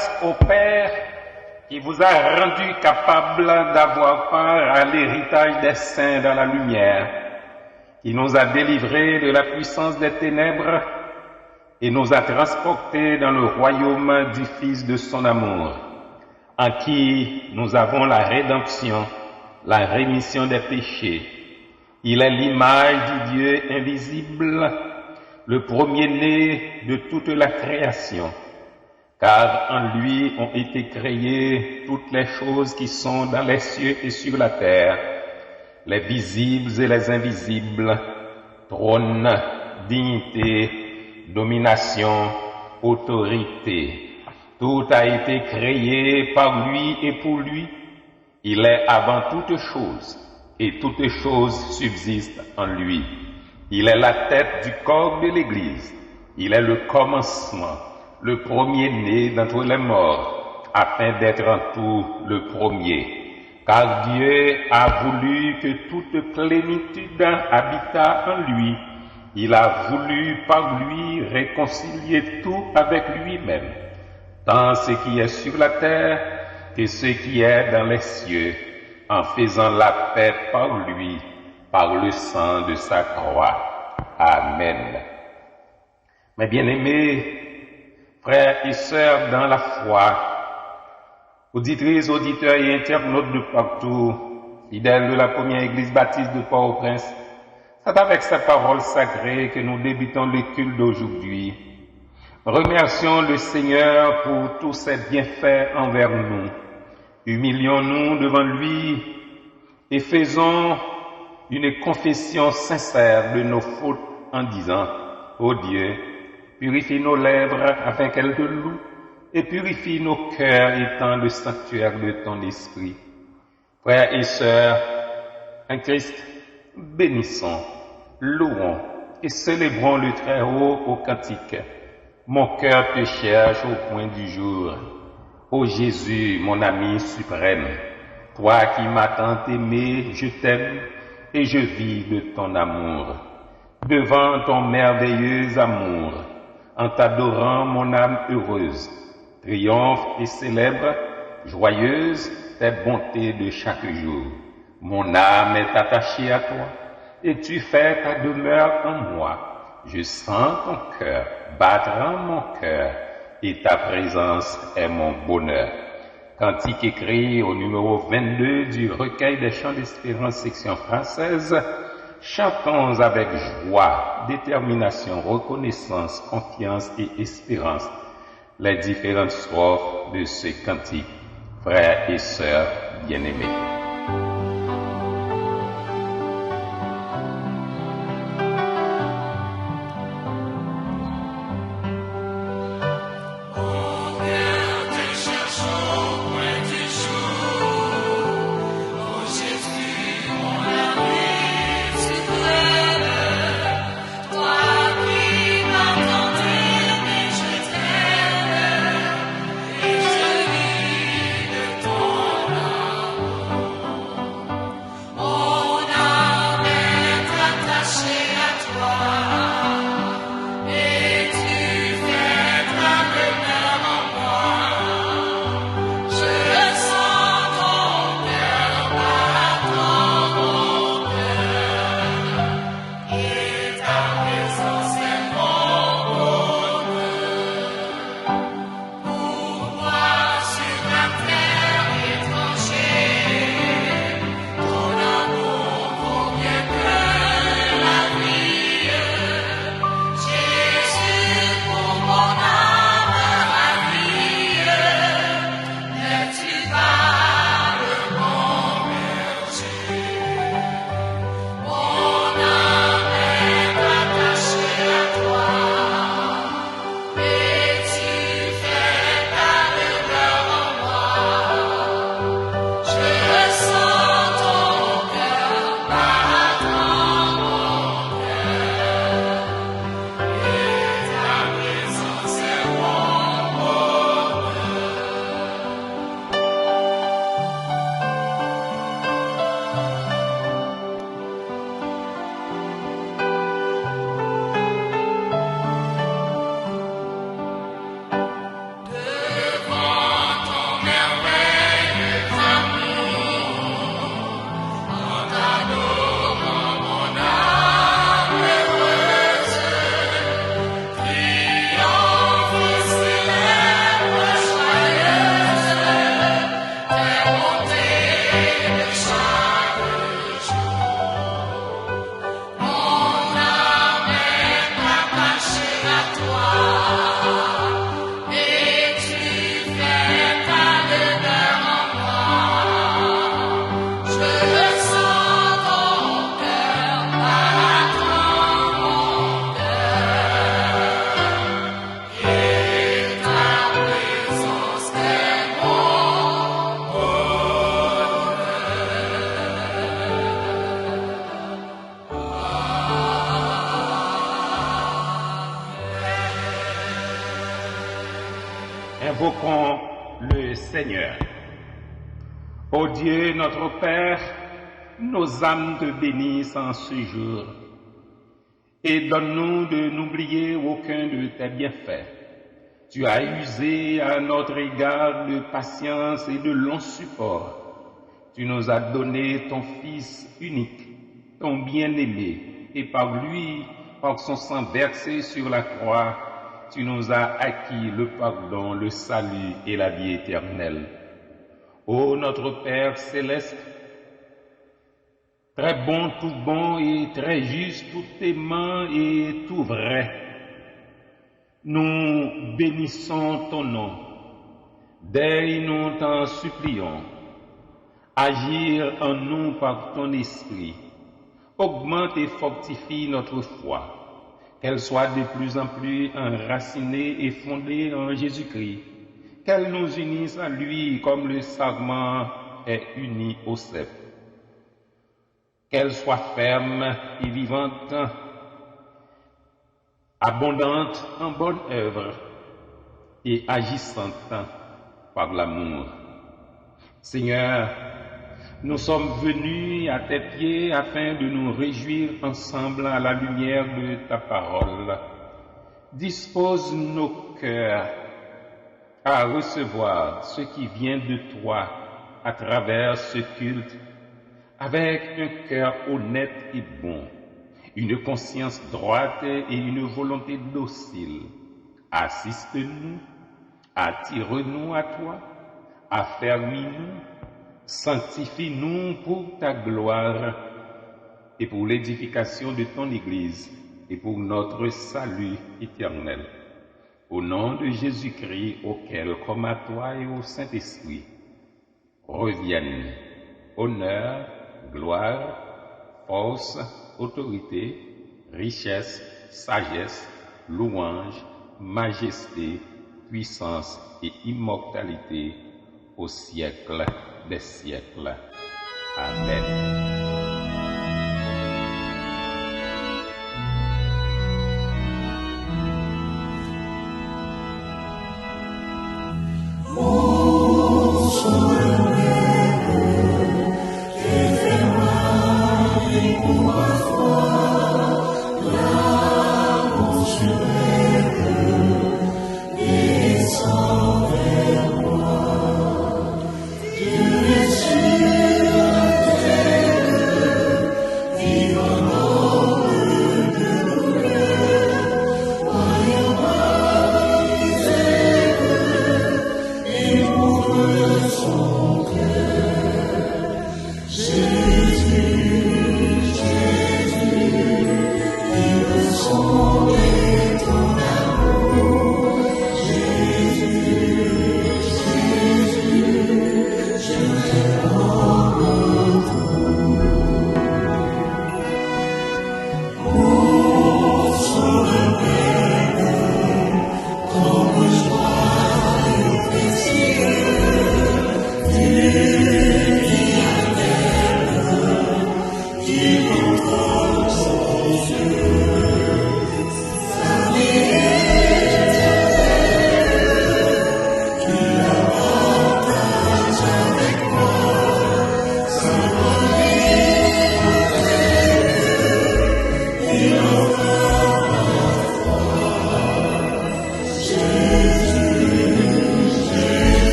grâce au Père qui vous a rendu capable d'avoir part à l'héritage des saints dans la lumière, qui nous a délivrés de la puissance des ténèbres et nous a transportés dans le royaume du Fils de son amour, en qui nous avons la rédemption, la rémission des péchés. Il est l'image du Dieu invisible, le premier-né de toute la création, car en lui ont été créées toutes les choses qui sont dans les cieux et sur la terre, les visibles et les invisibles, trône, dignité, domination, autorité. Tout a été créé par lui et pour lui. Il est avant toutes choses, et toutes choses subsistent en lui. Il est la tête du corps de l'Église. Il est le commencement, le premier-né d'entre les morts, afin d'être en tout le premier. Car Dieu a voulu que toute plénitude habitât en lui. Il a voulu par lui réconcilier tout avec lui-même, tant ce qui est sur la terre que ce qui est dans les cieux, en faisant la paix par lui, par le sang de sa croix. Amen. Mes bien-aimés, frères et sœurs dans la foi, auditrices, auditeurs et internautes de partout, fidèles de la première église baptiste de Port-au-Prince, c'est avec sa parole sacrée que nous débutons le culte d'aujourd'hui. Remercions le Seigneur pour tous ses bienfaits envers nous. Humilions-nous devant lui et faisons une confession sincère de nos fautes en disant: Ô Dieu, purifie nos lèvres afin qu'elles te louent et purifie nos cœurs étant le sanctuaire de ton esprit. Frères et sœurs, en Christ, bénissons, louons et célébrons le Très-Haut au cantique. Mon cœur te cherche au point du jour. Ô Jésus, mon ami suprême, toi qui m'as tant aimé, je t'aime et je vis de ton amour. Devant ton merveilleux amour, en t'adorant mon âme heureuse, triomphe et célèbre, joyeuse, tes bontés de chaque jour. Mon âme est attachée à toi, et tu fais ta demeure en moi. Je sens ton cœur battre en mon cœur, et ta présence est mon bonheur. Cantique écrit au numéro 22 du recueil des chants d'espérance section française. Chantons avec joie, détermination, reconnaissance, confiance et espérance les différentes strophes de ce cantique. Frères et sœurs bien-aimés. Invoquons le Seigneur. Ô Dieu, notre Père, nos âmes te bénissent en ce jour et donne-nous de n'oublier aucun de tes bienfaits. Tu as usé à notre égard de patience et de long support. Tu nous as donné ton Fils unique, ton bien-aimé, et par lui, par son sang versé sur la croix, tu nous as acquis le pardon, le salut et la vie éternelle. Ô notre Père céleste, très bon et très juste, tout aimant et tout vrai, nous bénissons ton nom. Dès nous t'en supplions. Agir en nous par ton esprit. Augmente et fortifie notre foi. Qu'elle soit de plus en plus enracinée et fondée en Jésus-Christ. Qu'elle nous unisse à lui comme le sarment est uni au cep. Qu'elle soit ferme et vivante, abondante en bonne œuvre et agissante par l'amour. Seigneur, nous sommes venus à tes pieds afin de nous réjouir ensemble à la lumière de ta parole. Dispose nos cœurs à recevoir ce qui vient de toi à travers ce culte avec un cœur honnête et bon, une conscience droite et une volonté docile. Assiste-nous, attire-nous à toi, affermis-nous, sanctifie-nous pour ta gloire et pour l'édification de ton Église et pour notre salut éternel. Au nom de Jésus-Christ, auquel, comme à toi et au Saint-Esprit, reviennent honneur, gloire, force, autorité, richesse, sagesse, louange, majesté, puissance et immortalité au siècle des siècles. Amen.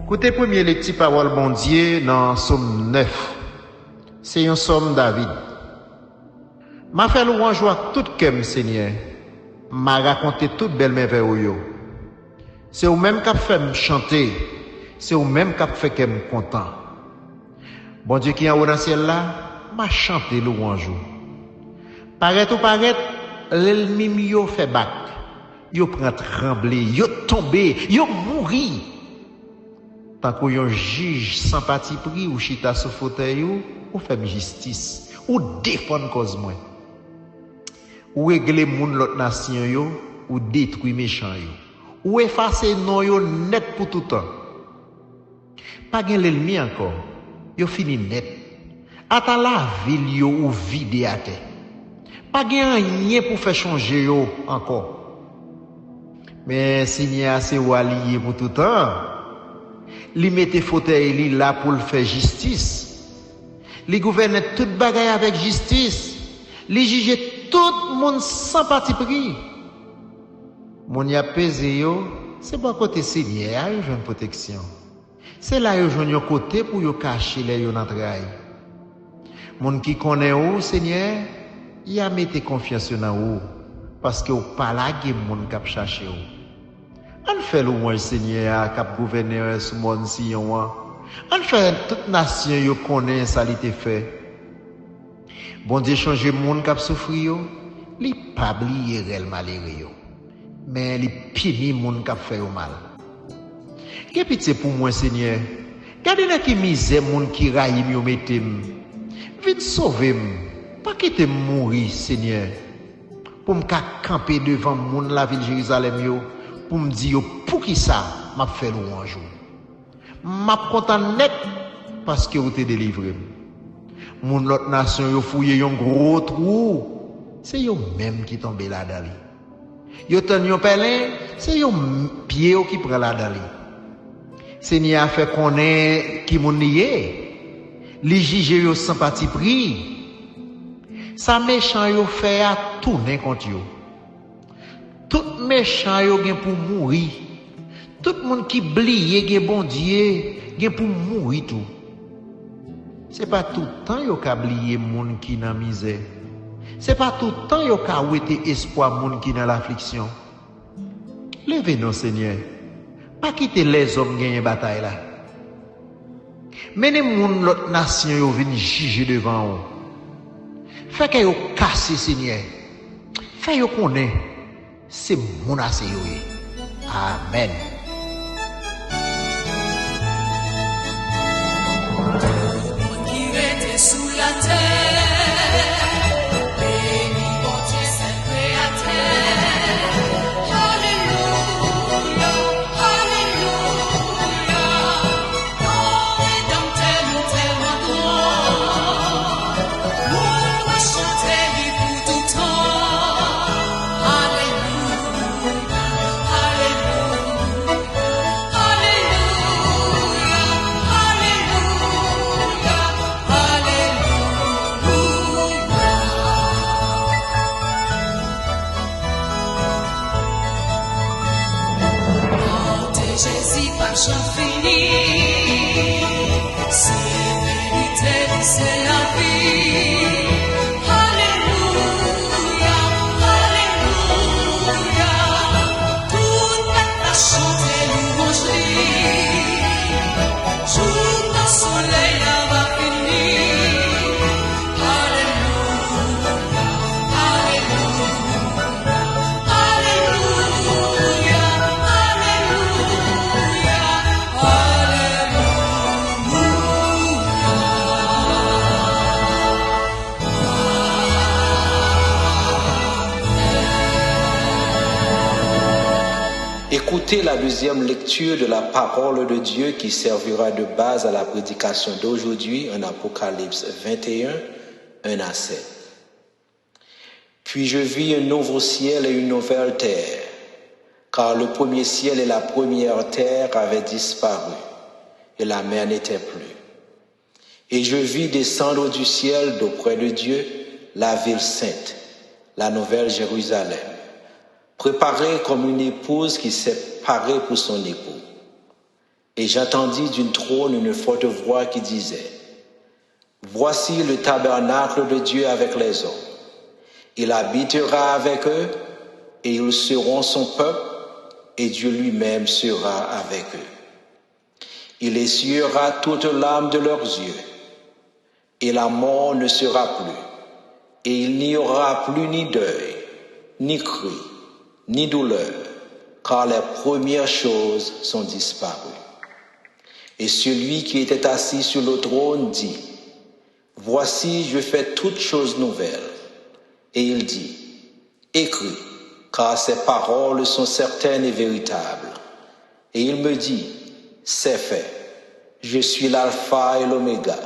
Écoutez premier les petites paroles bon Dieu dans Somme 9. C'est un Somme David. M'a fait louange à tout cœur Seigneur. M'a raconté toute belle merveille. C'est au même qui fait me chanter. C'est au même qui fait que me content. Bon Dieu qui est en haut dans le ciel là, m'a chanté louange. Paraît ou paraît, l'ennemi yo fait bac. Yo prend trembler, yo tomber, yo mourir. Tant qu'on yon juge sans parti pris ou chita sous fauteuil ou faire justice, ou défendre cause moi. Ou régler moun l'autre nation yo, ou détruire méchant yo. Ou effacer non yo net pour tout temps. Pas gen l'ennemi encore. Yo fini net. Ata la ville yo ou vide à terre. Pas gen rien pour faire changer yo encore. Mais Seigneur c'est walié pour tout temps. Li mette fauteuil li là pour le faire justice. Li gouverne toute bagaille avec justice. Li juge tout le monde sans parti pris. Mon y a pesé yo, c'est pas côté Seigneur yo joine protection. C'est là yo joine côté pour yo cacher les yo dans travail. Mon qui connaît ou Seigneur, il a mette confiance dans ou parce que ou pas là gen moun k'ap chercher ou. On fait louange Seigneur cap gouverneur sous monde si on. On fait toute nation yo connaît ça li te fait. Bon Dieu changer monde k'ap souffrir yo, li pas oublier rel malheureux yo. Mais li pini monde k'ap fait yo mal. Qu'est pitié pour moi Seigneur. Gardez là qui misère monde qui raïm yo mettem. Vite sauver pas quitter mourir Seigneur. Pour me camper devant monde la ville Jérusalem yo. Pour me dire pour qui ça m'a fait louange. M'a content net parce que vous t'es délivré. Mon l'autre nation yo fouillé un gros trou. C'est yo même qui tombé là-dedans. Yo tan yon pelin, c'est yo pied qui prend là-dedans. Seigneur a fait connaître qui moun lié. Li jige yo sans parti pris. Ça méchant yo fait à tourner contre yo. Tout méchant yo gen pour mourir. Tout monde qui blié gen bon Dieu gen pour mourir tout. C'est pas tout le temps yo ka blié moun qui dans misère. C'est pas tout le temps yo ka wete espoir moun qui dans l'affliction. Levez-nous Seigneur. Pas quitter les hommes gagner bataille là. Menez moun l'autre nation yo vinn juger devant ou. Fait que yo casse Seigneur. Fait yo connaît c'est mon assez yo. Amen. Qui était sous la terre, béni mon Dieu saint créateur. Alléluia, alléluia. Nom rédempteur nous tellement grand. Nous va chanter lui pour tout temps. Alléluia, alléluia, Jésus par j'en fini, c'est vérité, c'est la vie. Alléluia, alléluia. Tout le monde a chanté louange. Jour dans soleil va finir. Alléluia, alléluia, alléluia. Écoutez la deuxième lecture de la parole de Dieu qui servira de base à la prédication d'aujourd'hui en Apocalypse 21, 1 à 7. Puis je vis un nouveau ciel et une nouvelle terre, car le premier ciel et la première terre avaient disparu, et la mer n'était plus. Et je vis descendre du ciel d'auprès de Dieu la ville sainte, la nouvelle Jérusalem, préparée comme une épouse qui s'est parée pour son époux. Et j'entendis d'un trône une forte voix qui disait, « Voici le tabernacle de Dieu avec les hommes. Il habitera avec eux, et ils seront son peuple, et Dieu lui-même sera avec eux. Il essuiera toute larme de leurs yeux, et la mort ne sera plus, et il n'y aura plus ni deuil, ni cri, ni douleur, car les premières choses sont disparues. Et celui qui était assis sur le trône dit, voici, je fais toutes choses nouvelles. Et il dit, écris, car ces paroles sont certaines et véritables. Et il me dit, c'est fait. Je suis l'alpha et l'oméga,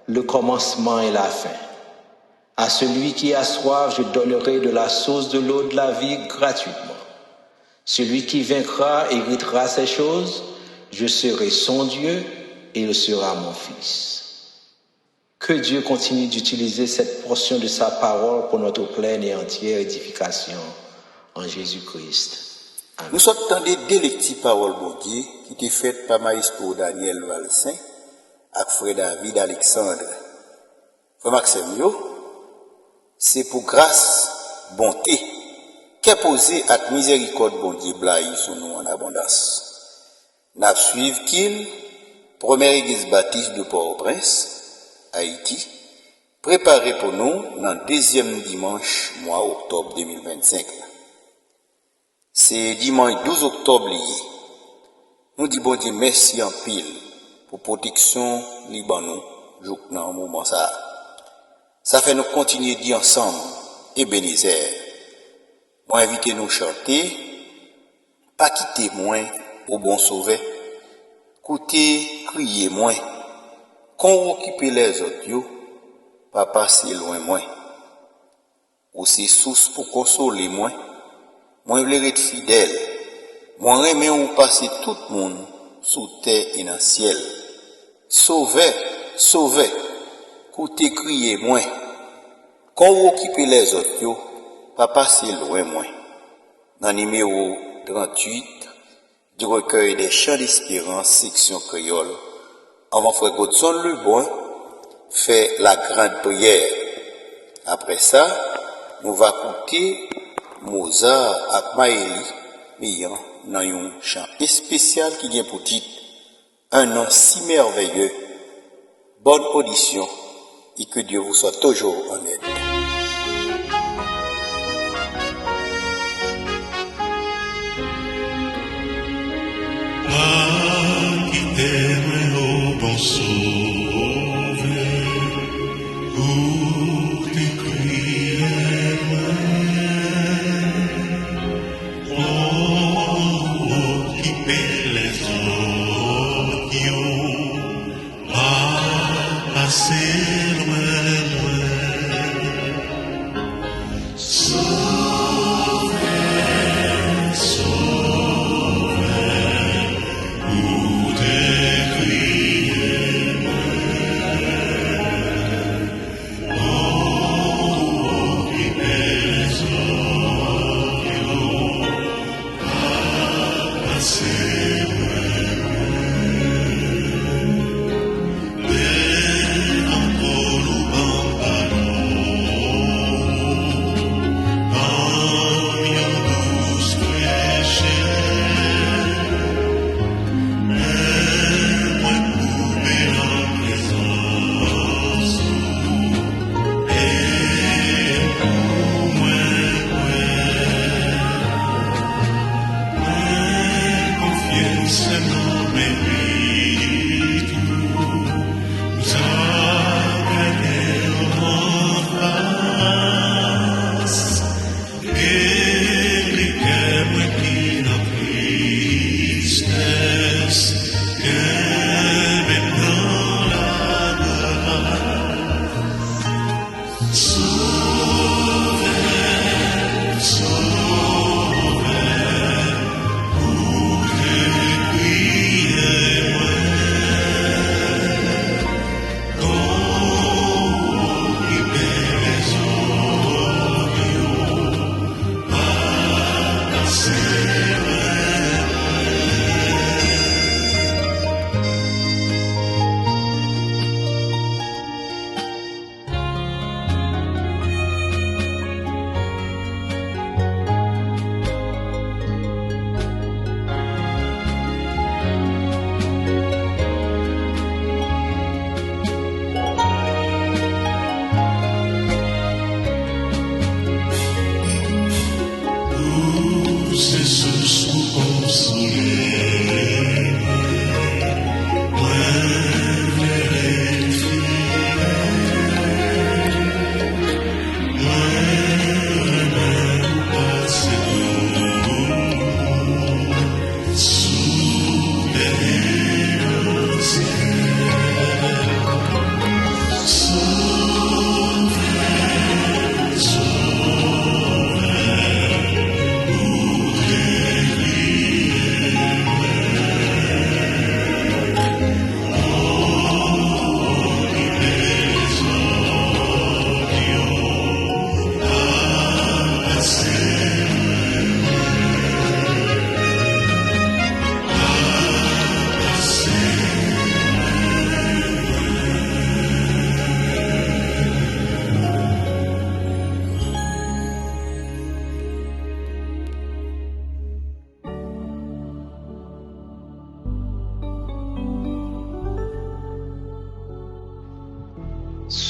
le commencement et la fin. À celui qui a soif, je donnerai de la source de l'eau de la vie gratuitement. Celui qui vaincra héritera ces choses, je serai son Dieu et il sera mon fils. Que Dieu continue d'utiliser cette portion de sa parole pour notre pleine et entière édification en Jésus-Christ. Amen. Nous sommes dans des délectives paroles, bon Dieu, qui étaient faites par Maestro Daniel Valsin et Frère David Alexandre. Frère Maxime, c'est pour grâce, bonté, qu'est posé à miséricorde, bon Dieu, blaye sur nous en abondance. Nous suivons qu'il, première église baptiste de Port-au-Prince, Haïti, préparé pour nous dans le deuxième dimanche, mois octobre 2025. C'est dimanche 12 octobre lié. Nous disons bon Dieu merci en pile pour protection Libanon, dans un moment ça. Ça fait nous continuer d'y ensemble, Ebenezer. Moi inviter nous chanter, pas quitter moins au bon sauvé, écouter, crier moins. Qu'on occupe les autres, pas passer loin moins. Ou c'est source pour consoler moins. Moi, je veux être fidèle. Moi, j'aime ou passer tout le monde sous terre et dans le ciel. Sauvez, sauvez. Écoutez, criez moins. Qu'on occupe les autres, pas passer loin moins. Dans le numéro 38 du recueil des chants d'espérance, section créole, avant frère Godson le bon fait la grande prière. Après ça, nous va écouter Mozart et Maëli Mian dans un chant spécial qui vient pour titre Un nom si merveilleux. Bonne audition et que Dieu vous soit toujours en aide. Bon sauvé, pour t'écrire oh, occuper les autres, pas passer loin, sauver, sauver, pour t'écrire.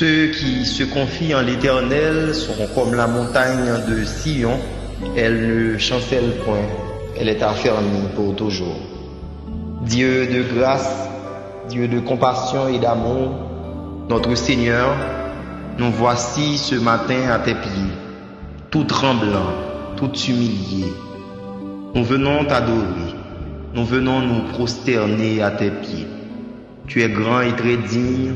Ceux qui se confient en l'Éternel seront comme la montagne de Sion. Elle ne chancelle point, elle est affermie pour toujours. Dieu de grâce, Dieu de compassion et d'amour, notre Seigneur, nous voici ce matin à tes pieds, tout tremblant, tout humilié. Nous venons t'adorer, nous venons nous prosterner à tes pieds. Tu es grand et très digne,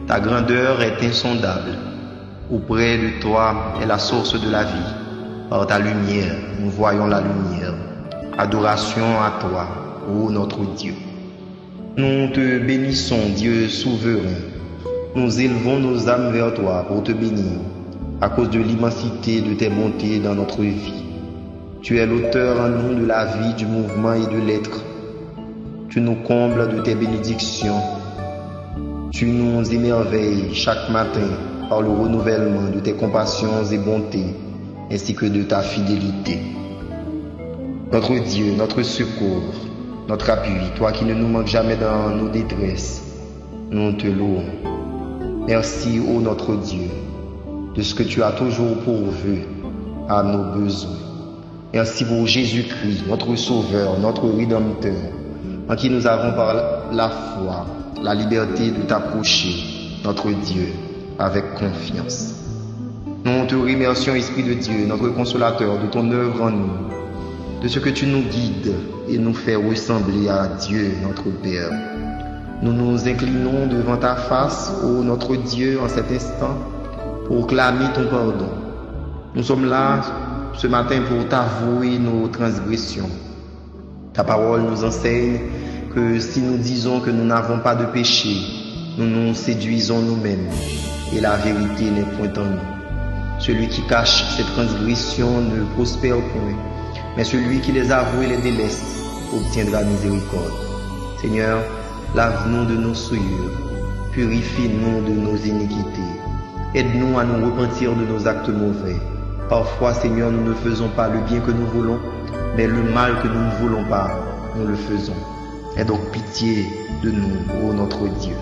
ta grandeur est insondable. Auprès de toi est la source de la vie. Par ta lumière, nous voyons la lumière. Adoration à toi, ô notre Dieu. Nous te bénissons, Dieu souverain. Nous élevons nos âmes vers toi pour te bénir, à cause de l'immensité de tes bontés dans notre vie. Tu es l'auteur en nous de la vie, du mouvement et de l'être. Tu nous combles de tes bénédictions. Tu nous émerveilles chaque matin par le renouvellement de tes compassions et bontés, ainsi que de ta fidélité. Notre Dieu, notre secours, notre appui, toi qui ne nous manques jamais dans nos détresses, nous te louons. Merci, ô notre Dieu, de ce que tu as toujours pourvu à nos besoins. Merci pour Jésus-Christ, notre Sauveur, notre Rédempteur, en qui nous avons par la foi la liberté de t'approcher, notre Dieu, avec confiance. Nous te remercions, Esprit de Dieu, notre consolateur, de ton œuvre en nous, de ce que tu nous guides et nous fais ressembler à Dieu, notre Père. Nous nous inclinons devant ta face, ô notre Dieu, en cet instant, pour clamer ton pardon. Nous sommes là ce matin pour t'avouer nos transgressions. Ta parole nous enseigne que si nous disons que nous n'avons pas de péché, nous nous séduisons nous-mêmes et la vérité n'est point en nous. Celui qui cache ses transgressions ne prospère point, mais celui qui les avoue et les délaisse obtiendra miséricorde. Seigneur, lave-nous de nos souillures, purifie-nous de nos iniquités, aide-nous à nous repentir de nos actes mauvais. Parfois, Seigneur, nous ne faisons pas le bien que nous voulons, mais le mal que nous ne voulons pas, nous le faisons. Aie donc pitié de nous, ô notre Dieu.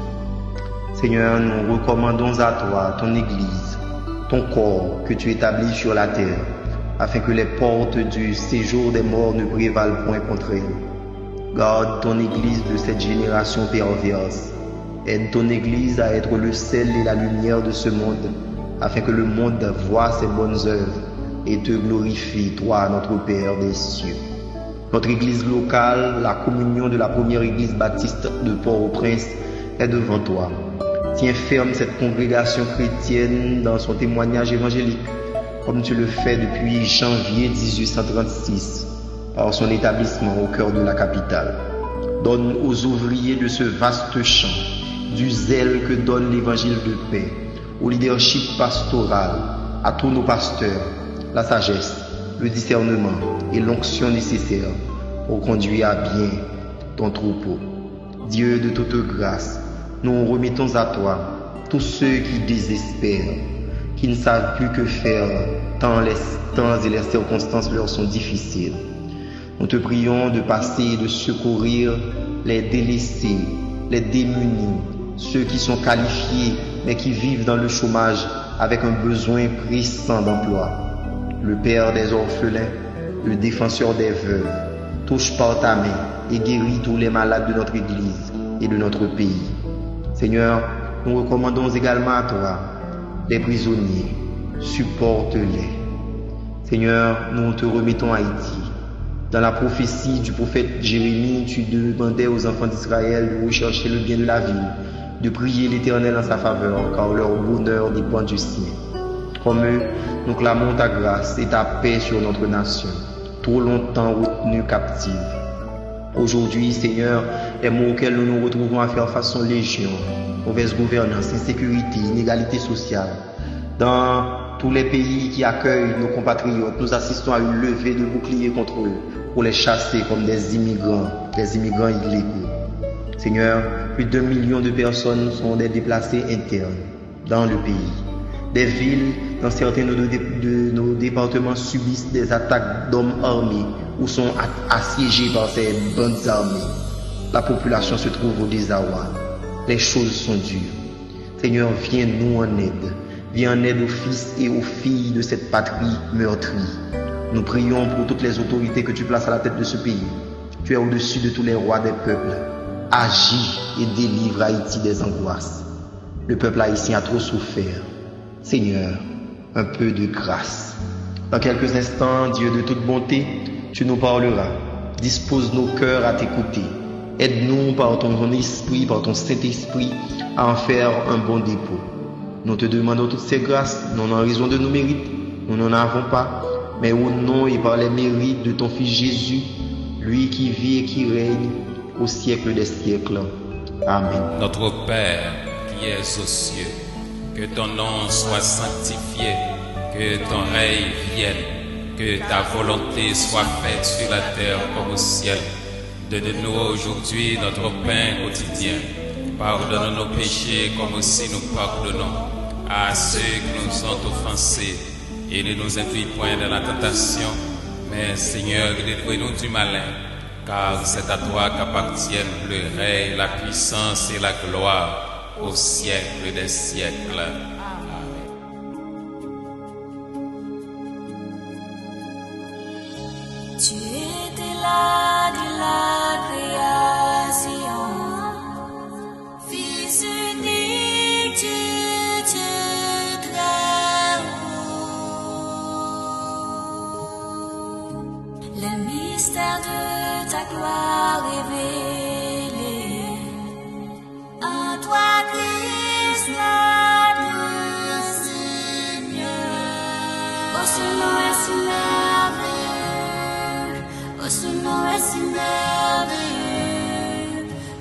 Seigneur, nous recommandons à toi ton Église, ton corps que tu établis sur la terre, afin que les portes du séjour des morts ne prévalent point contre elle. Garde ton Église de cette génération perverse. Aide ton Église à être le sel et la lumière de ce monde, afin que le monde voie ses bonnes œuvres et te glorifie, toi, notre Père des cieux. Notre Église locale, la communion de la première Église baptiste de Port-au-Prince, est devant toi. Tiens ferme cette congrégation chrétienne dans son témoignage évangélique, comme tu le fais depuis janvier 1836, par son établissement au cœur de la capitale. Donne aux ouvriers de ce vaste champ du zèle que donne l'évangile de paix, au leadership pastoral, à tous nos pasteurs, la sagesse, le discernement et l'onction nécessaire pour conduire à bien ton troupeau. Dieu de toute grâce, nous remettons à toi tous ceux qui désespèrent, qui ne savent plus que faire tant les temps et les circonstances leur sont difficiles. Nous te prions de passer et de secourir les délaissés, les démunis, ceux qui sont qualifiés mais qui vivent dans le chômage avec un besoin pressant d'emploi. Le Père des orphelins, le défenseur des veuves, touche par ta main et guéris tous les malades de notre Église et de notre pays. Seigneur, nous recommandons également à toi les prisonniers, supporte-les. Seigneur, nous te remettons Haïti. Dans la prophétie du prophète Jérémie, tu demandais aux enfants d'Israël de rechercher le bien de la ville, de prier l'Éternel en sa faveur, car leur bonheur dépend du sien. Comme eux, nous clamons ta grâce et ta paix sur notre nation, trop longtemps retenue captive. Aujourd'hui, Seigneur, les mots auxquels nous nous retrouvons à faire face sont légion, mauvaise gouvernance, insécurité, inégalité sociale. Dans tous les pays qui accueillent nos compatriotes, nous assistons à une levée de boucliers contre eux pour les chasser comme des immigrants illégaux. Seigneur, plus d'1 million de personnes sont des déplacés internes dans le pays. Des villes dans certains de nos départements subissent des attaques d'hommes armés ou sont assiégés par ces bandes armées. La population se trouve au désarroi. Les choses sont dures. Seigneur, viens nous en aide. Viens en aide aux fils et aux filles de cette patrie meurtrie. Nous prions pour toutes les autorités que tu places à la tête de ce pays. Tu es au-dessus de tous les rois des peuples. Agis et délivre Haïti des angoisses. Le peuple haïtien a trop souffert. Seigneur, un peu de grâce. Dans quelques instants, Dieu de toute bonté, tu nous parleras. Dispose nos cœurs à t'écouter. Aide-nous par ton esprit, par ton Saint-Esprit, à en faire un bon dépôt. Nous te demandons toutes ces grâces, non en raison de nos mérites, nous n'en avons pas, mais au nom et par les mérites de ton Fils Jésus, lui qui vit et qui règne au siècle des siècles. Amen. Notre Père qui es aux cieux, que ton nom soit sanctifié, que ton règne vienne, que ta volonté soit faite sur la terre comme au ciel. Donne-nous aujourd'hui notre pain quotidien. Pardonne nos péchés comme aussi nous pardonnons à ceux qui nous ont offensés. Et ne nous induis point dans la tentation, mais Seigneur, délivre-nous du malin. Car c'est à toi qu'appartiennent le règne, la puissance et la gloire au siècle des siècles. Tu étais là de la création, Fils unique du Dieu très haut. Le mystère de ta gloire révélé, en toi Christ notre Seigneur. Oh, ce nom est si merveilleux, oh, ce nom est si merveilleux,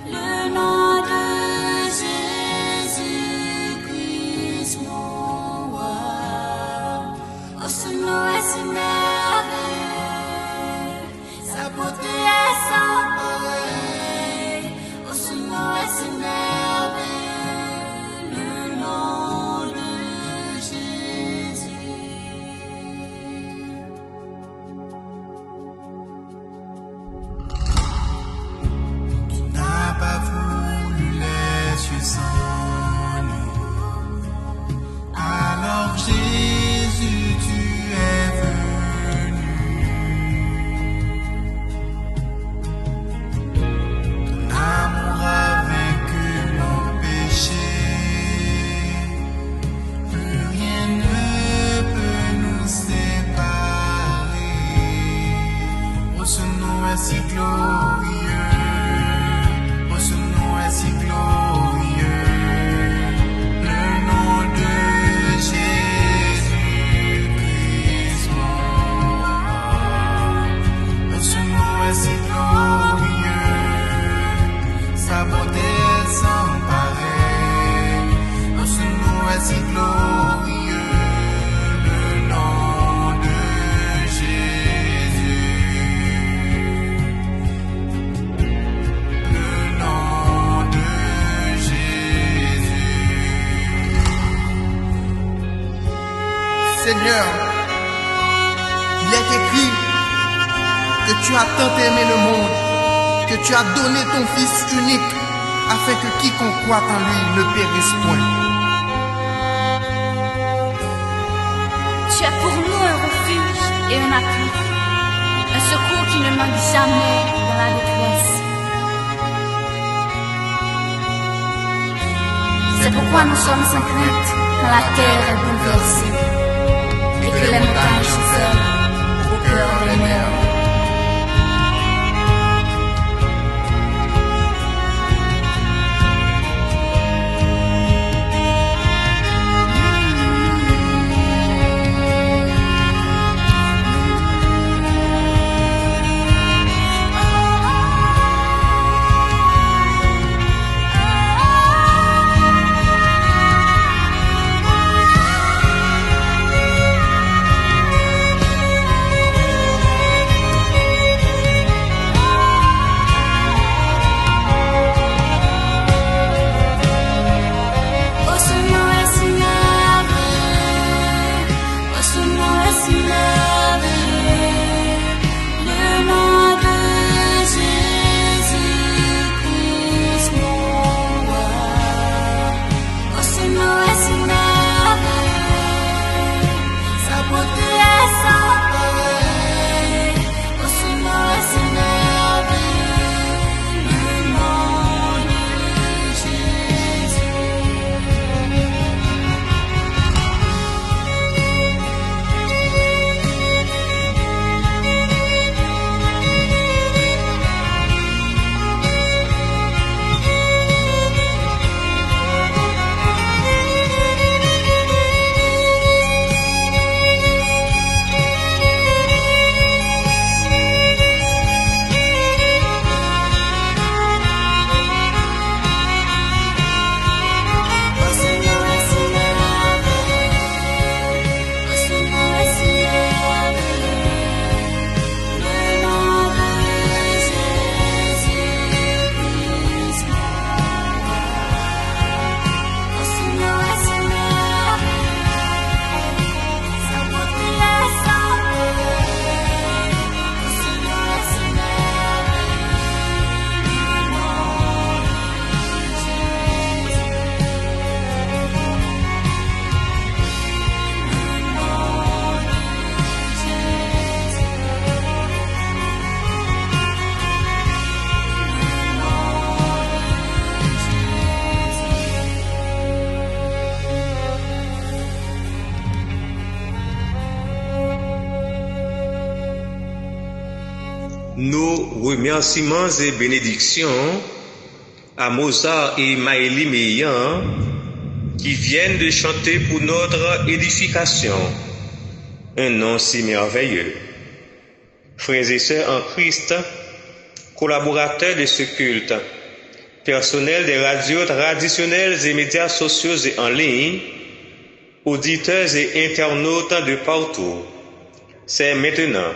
le nom de Jésus-Christ mon roi. Oh, ce nom est si merveilleux, sa beauté est sans pareil. Oh, ce nom est si merveilleux, le nom de Jésus. N'a pas voulu les cieux sans nous. Alors Jésus, tu es venu. Ton amour a vaincu nos péchés. Plus rien ne peut nous séparer. Oh, ce nom est si glorieux. Oh, ce nom est si glorieux, le nom de Jésus-Christ mon roi. Oh, ce nom est si glorieux, sa beauté est sans pareil. Oh, ce nom est si glorieux, le nom de Jésus. Le nom de Jésus. Seigneur, il est écrit que tu as tant aimé le monde, que tu as donné ton Fils unique, afin que quiconque croit en lui ne périsse point. Tu es pour nous un refuge et un appui, un secours qui ne manque jamais dans la détresse. C'est pourquoi nous sommes sans crainte quand la terre est bouleversée et que les montagnes seules au cœur des mers. Nos remerciements et bénédictions à Mozart et Maëlie Meillan qui viennent de chanter pour notre édification un nom si merveilleux. Frères et sœurs en Christ, collaborateurs de ce culte, personnel des radios traditionnelles et médias sociaux et en ligne, auditeurs et internautes de partout, c'est maintenant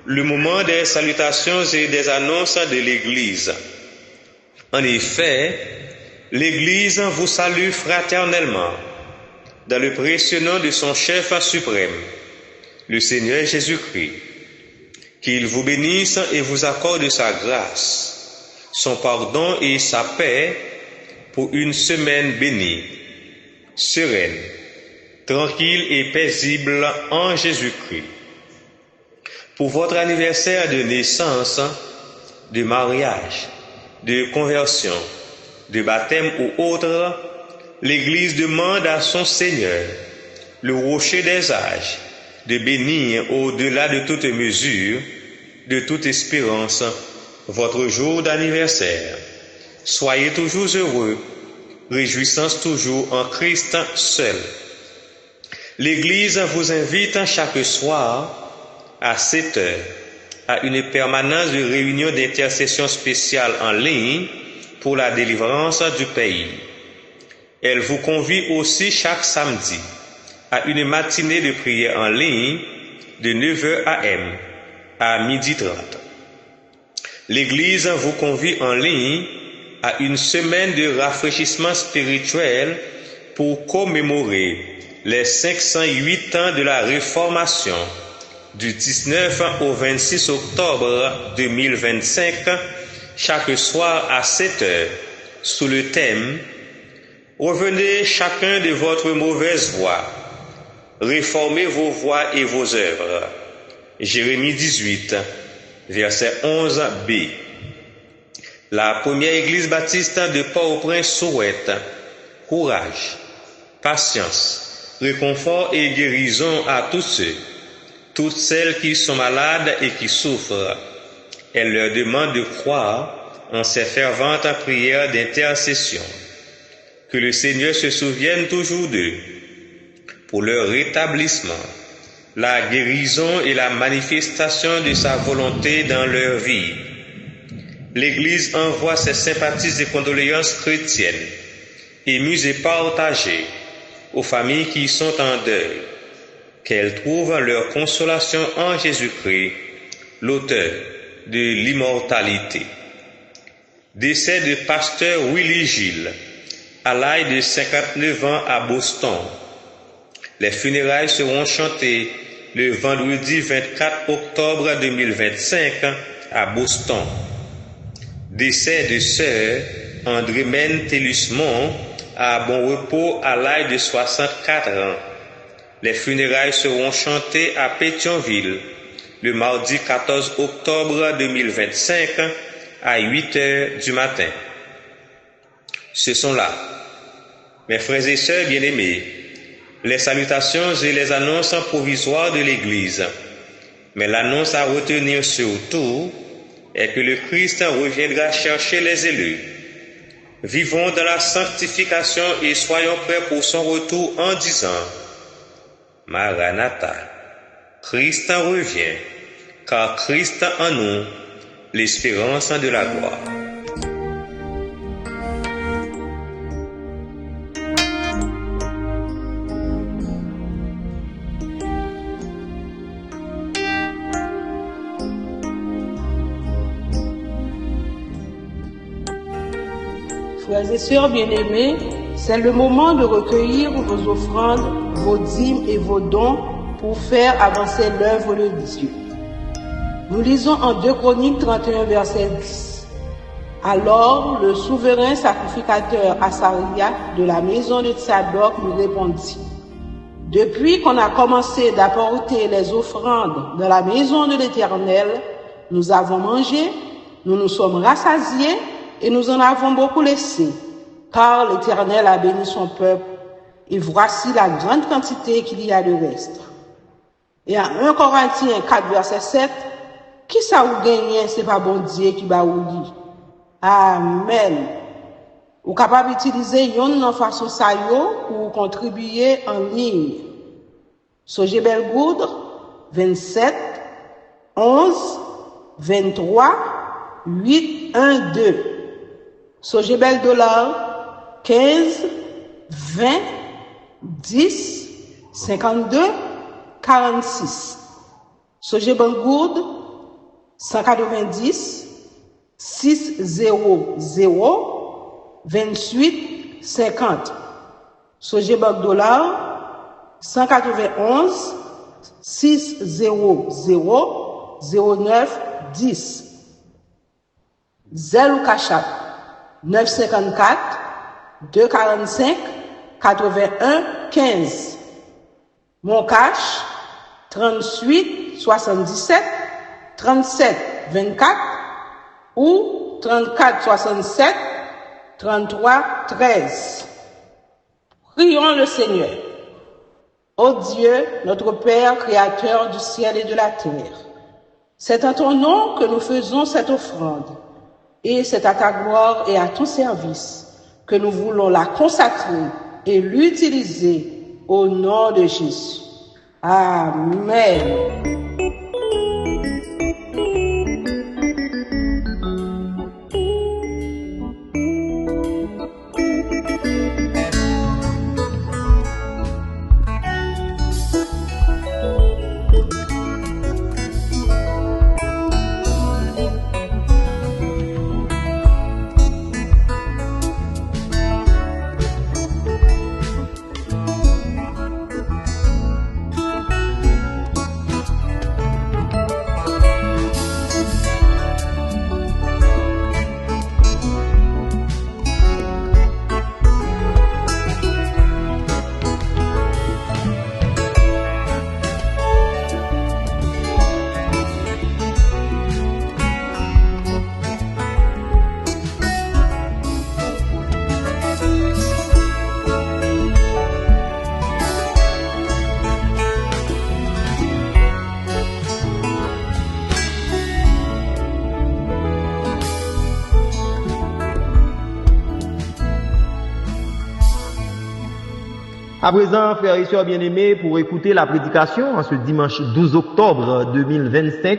le moment des salutations et des annonces de l'Église. En effet, l'Église vous salue fraternellement dans le précieux nom de son chef suprême, le Seigneur Jésus-Christ. Qu'il vous bénisse et vous accorde sa grâce, son pardon et sa paix pour une semaine bénie, sereine, tranquille et paisible en Jésus-Christ. Pour votre anniversaire de naissance, de mariage, de conversion, de baptême ou autre, l'Église demande à son Seigneur, le rocher des âges, de bénir au-delà de toute mesure, de toute espérance, votre jour d'anniversaire. Soyez toujours heureux, réjouissance toujours en Christ seul. L'Église vous invite chaque soir à 7 heures à une permanence de réunion d'intercession spéciale en ligne pour la délivrance du pays. Elle vous convie aussi chaque samedi à une matinée de prière en ligne de 9h AM à 12h30. L'Église vous convie en ligne à une semaine de rafraîchissement spirituel pour commémorer les 508 ans de la Réformation du 19 au 26 octobre 2025, chaque soir à 7 heures, sous le thème « Revenez chacun de votre mauvaise voie, réformez vos voies et vos œuvres ». Jérémie 18, verset 11b. La première église baptiste de Port-au-Prince souhaite courage, patience, réconfort et guérison à tous ceux, toutes celles qui sont malades et qui souffrent. Elle leur demande de croire en ces ferventes prières d'intercession. Que le Seigneur se souvienne toujours d'eux pour leur rétablissement, la guérison et la manifestation de sa volonté dans leur vie. L'Église envoie ses sympathies et condoléances chrétiennes, émues et partagées, aux familles qui sont en deuil, qu'elles trouvent leur consolation en Jésus-Christ, l'auteur de l'immortalité. Décès de pasteur Willy Gilles, à l'âge de 59 ans à Boston. Les funérailles seront chantées le vendredi 24 octobre 2025 à Boston. Décès de sœur Andrémène Tellusmont à Bon Repos à l'âge de 64 ans. Les funérailles seront chantées à Pétionville le mardi 14 octobre 2025 à 8 heures du matin. Ce sont là, mes frères et sœurs bien-aimés, les salutations et les annonces provisoires de l'Église. Mais l'annonce à retenir surtout est que le Christ reviendra chercher les élus. Vivons dans la sanctification et soyons prêts pour son retour en disant Maranatha, Christ revient, car Christ en nous, l'espérance de la gloire. Frères et sœurs bien-aimés, c'est le moment de recueillir vos offrandes, vos dîmes et vos dons pour faire avancer l'œuvre de Dieu. Nous lisons en 2 Chroniques 31, verset 10. Alors le souverain sacrificateur Asaria de la maison de Tsadok lui répondit, « Depuis qu'on a commencé d'apporter les offrandes dans la maison de l'Éternel, nous avons mangé, nous nous sommes rassasiés, et nous en avons beaucoup laissé, car l'Éternel a béni son peuple, et voici la grande quantité qu'il y a de reste. » Et à 1 Corinthiens 4, verset 7, Qui ça ou gagné, c'est pas bon Dieu qui va ou dit. Amen. Ou capable d'utiliser une façon ça pour contribuer en ligne. Soje Bellegoudre 27 11 23 8 1 2. Soje Belle Dollar 15 20 10 52 46. Soje Bellegoudre 190 600 28 50. Soje Banque Dollar 191 600 09 10. Zelle ou Cachap 954 245 81 15. Mon cash 38 77 37 24 ou 34 67 33 13. Prions le Seigneur. Ô Dieu, notre Père, Créateur du ciel et de la terre, c'est en ton nom que nous faisons cette offrande, et c'est à ta gloire et à ton service que nous voulons la consacrer et l'utiliser au nom de Jésus. Amen. À présent, frères et sœurs bien-aimés, pour écouter la prédication en ce dimanche 12 octobre 2025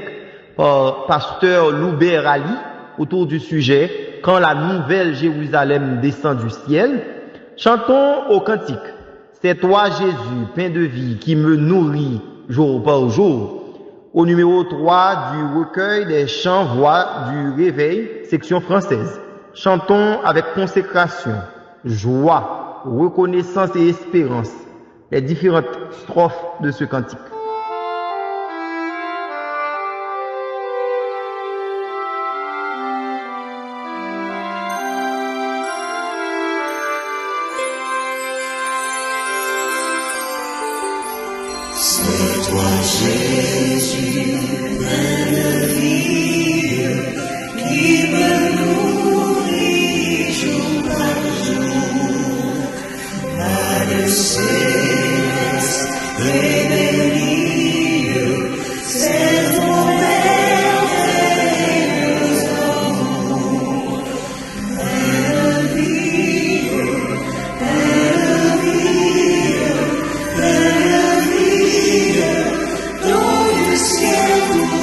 par pasteur Loubert Ali autour du sujet « Quand la nouvelle Jérusalem descend du ciel », chantons au cantique « C'est toi Jésus, pain de vie, qui me nourrit jour par jour », au numéro 3 du recueil des chants voix du réveil, section française. Chantons avec consécration, joie, reconnaissance et espérance les différentes strophes de ce cantique. C'est toi Jésus, pain de vie, qui me nourrit jour par jour. Pas de cesse réveillé, c'est ton merveilleux amour. Pain de vie, pain de vie, pain de vie, don du ciel.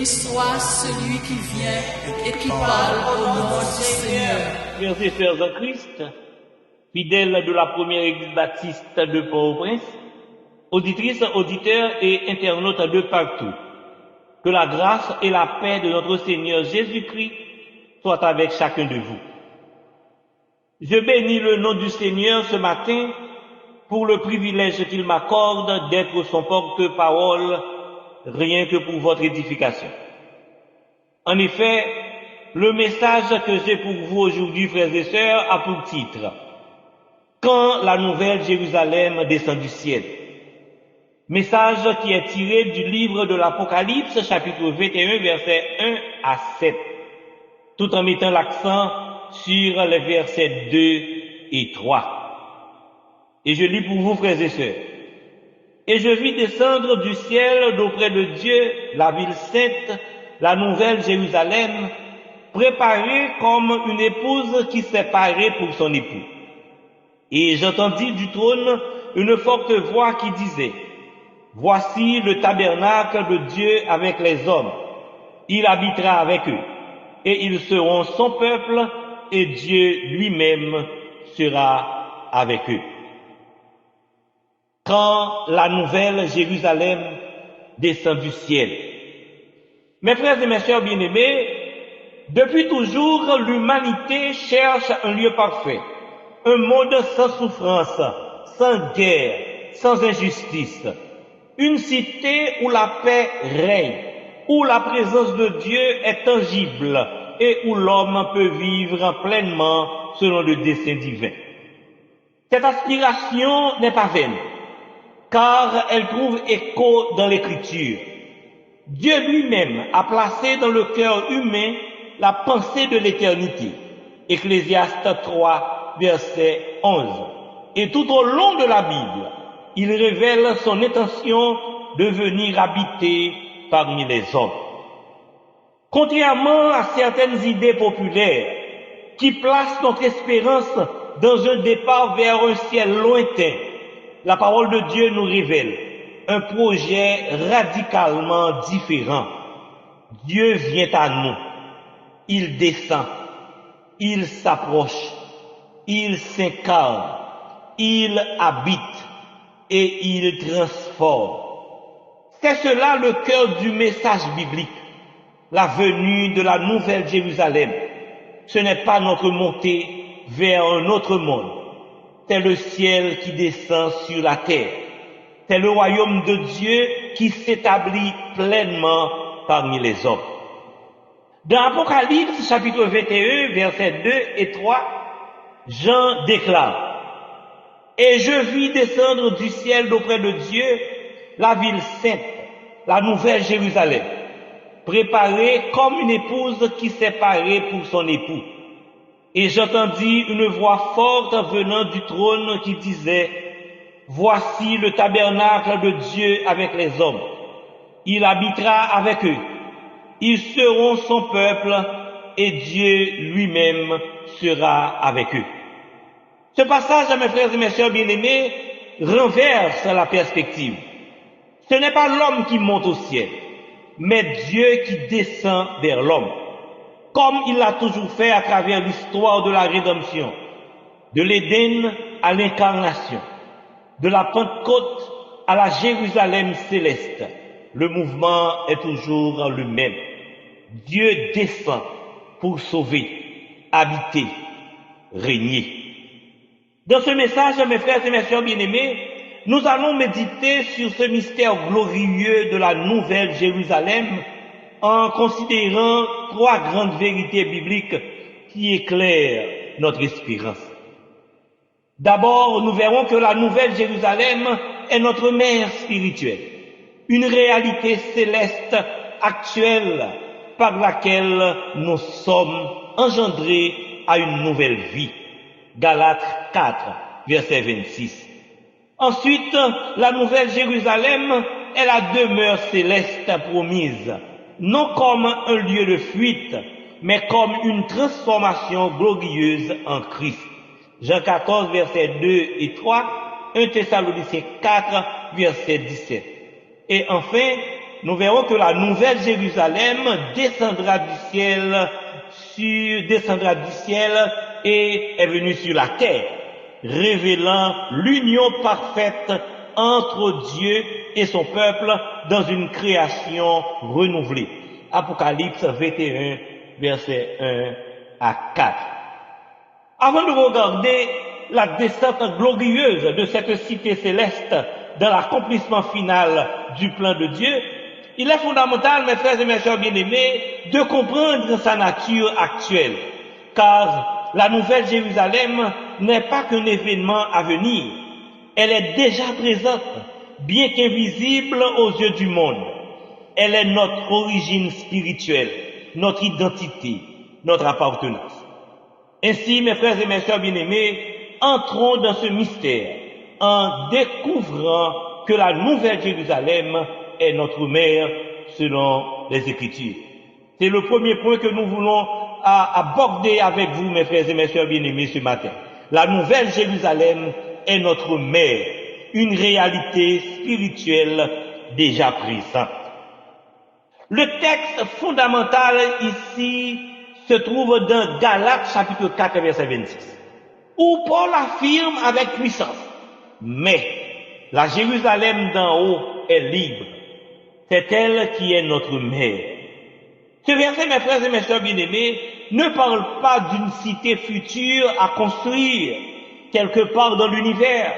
Béni soit celui qui vient et qui parle au nom du Seigneur. Frères et sœurs en Christ, fidèles de la première église baptiste de Port-au-Prince, auditrices, auditeurs et internautes de partout, que la grâce et la paix de notre Seigneur Jésus-Christ soient avec chacun de vous. Je bénis le nom du Seigneur ce matin pour le privilège qu'il m'accorde d'être son porte-parole, rien que pour votre édification. En effet, le message que j'ai pour vous aujourd'hui, frères et sœurs, a pour titre « Quand la nouvelle Jérusalem descend du ciel ». Message qui est tiré du livre de l'Apocalypse, chapitre 21, versets 1 à 7, tout en mettant l'accent sur les versets 2 et 3. Et je lis pour vous, frères et sœurs. Et je vis descendre du ciel d'auprès de Dieu la ville sainte, la nouvelle Jérusalem, préparée comme une épouse qui s'est parée pour son époux. Et j'entendis du trône une forte voix qui disait, « Voici le tabernacle de Dieu avec les hommes. Il habitera avec eux, et ils seront son peuple, et Dieu lui-même sera avec eux. » Quand la nouvelle Jérusalem descend du ciel. Mes frères et mes sœurs bien-aimés, depuis toujours, l'humanité cherche un lieu parfait, un monde sans souffrance, sans guerre, sans injustice, une cité où la paix règne, où la présence de Dieu est tangible et où l'homme peut vivre pleinement selon le dessein divin. Cette aspiration n'est pas vaine, car elle trouve écho dans l'Écriture. Dieu lui-même a placé dans le cœur humain la pensée de l'éternité. Ecclésiaste 3, verset 11. Et tout au long de la Bible, il révèle son intention de venir habiter parmi les hommes. Contrairement à certaines idées populaires qui placent notre espérance dans un départ vers un ciel lointain, la parole de Dieu nous révèle un projet radicalement différent. Dieu vient à nous, il descend, il s'approche, il s'incarne, il habite et il transforme. C'est cela le cœur du message biblique, la venue de la nouvelle Jérusalem. Ce n'est pas notre montée vers un autre monde. C'est le ciel qui descend sur la terre. C'est le royaume de Dieu qui s'établit pleinement parmi les hommes. Dans Apocalypse, chapitre 21, versets 2 et 3, Jean déclare, « Et je vis descendre du ciel d'auprès de Dieu la ville sainte, la nouvelle Jérusalem, préparée comme une épouse qui s'est parée pour son époux. Et j'entendis une voix forte venant du trône qui disait, « Voici le tabernacle de Dieu avec les hommes. Il habitera avec eux. Ils seront son peuple et Dieu lui-même sera avec eux. » Ce passage, mes frères et mes sœurs bien-aimés, renverse la perspective. Ce n'est pas l'homme qui monte au ciel, mais Dieu qui descend vers l'homme, comme il l'a toujours fait à travers l'histoire de la rédemption, de l'Éden à l'incarnation, de la Pentecôte à la Jérusalem céleste. Le mouvement est toujours le même. Dieu descend pour sauver, habiter, régner. Dans ce message, mes frères et mes sœurs bien-aimés, nous allons méditer sur ce mystère glorieux de la nouvelle Jérusalem en considérant trois grandes vérités bibliques qui éclairent notre espérance. D'abord, nous verrons que la nouvelle Jérusalem est notre mère spirituelle, une réalité céleste actuelle par laquelle nous sommes engendrés à une nouvelle vie. Galates 4, verset 26. Ensuite, la nouvelle Jérusalem est la demeure céleste promise, non comme un lieu de fuite, mais comme une transformation glorieuse en Christ. Jean 14, verset 2 et 3, 1 Thessaloniciens 4, verset 17. Et enfin, nous verrons que la nouvelle Jérusalem descendra du ciel et est venue sur la terre, révélant l'union parfaite entre Dieu et son peuple dans une création renouvelée. Apocalypse 21, versets 1 à 4. Avant de regarder la descente glorieuse de cette cité céleste dans l'accomplissement final du plan de Dieu, il est fondamental, mes frères et mes sœurs bien-aimés, de comprendre sa nature actuelle, car la nouvelle Jérusalem n'est pas qu'un événement à venir, elle est déjà présente, bien qu'invisible aux yeux du monde. Elle est notre origine spirituelle, notre identité, notre appartenance. Ainsi, mes frères et mes sœurs bien-aimés, entrons dans ce mystère en découvrant que la nouvelle Jérusalem est notre mère selon les Écritures. C'est le premier point que nous voulons aborder avec vous, mes frères et mes sœurs bien-aimés, ce matin. La nouvelle Jérusalem est notre mère, une réalité spirituelle déjà présente. Le texte fondamental ici se trouve dans Galates chapitre 4 verset 26, où Paul affirme avec puissance: mais la Jérusalem d'en haut est libre, c'est elle qui est notre mère. Ce verset, mes frères et mes sœurs bien-aimés, ne parle pas d'une cité future à construire quelque part dans l'univers,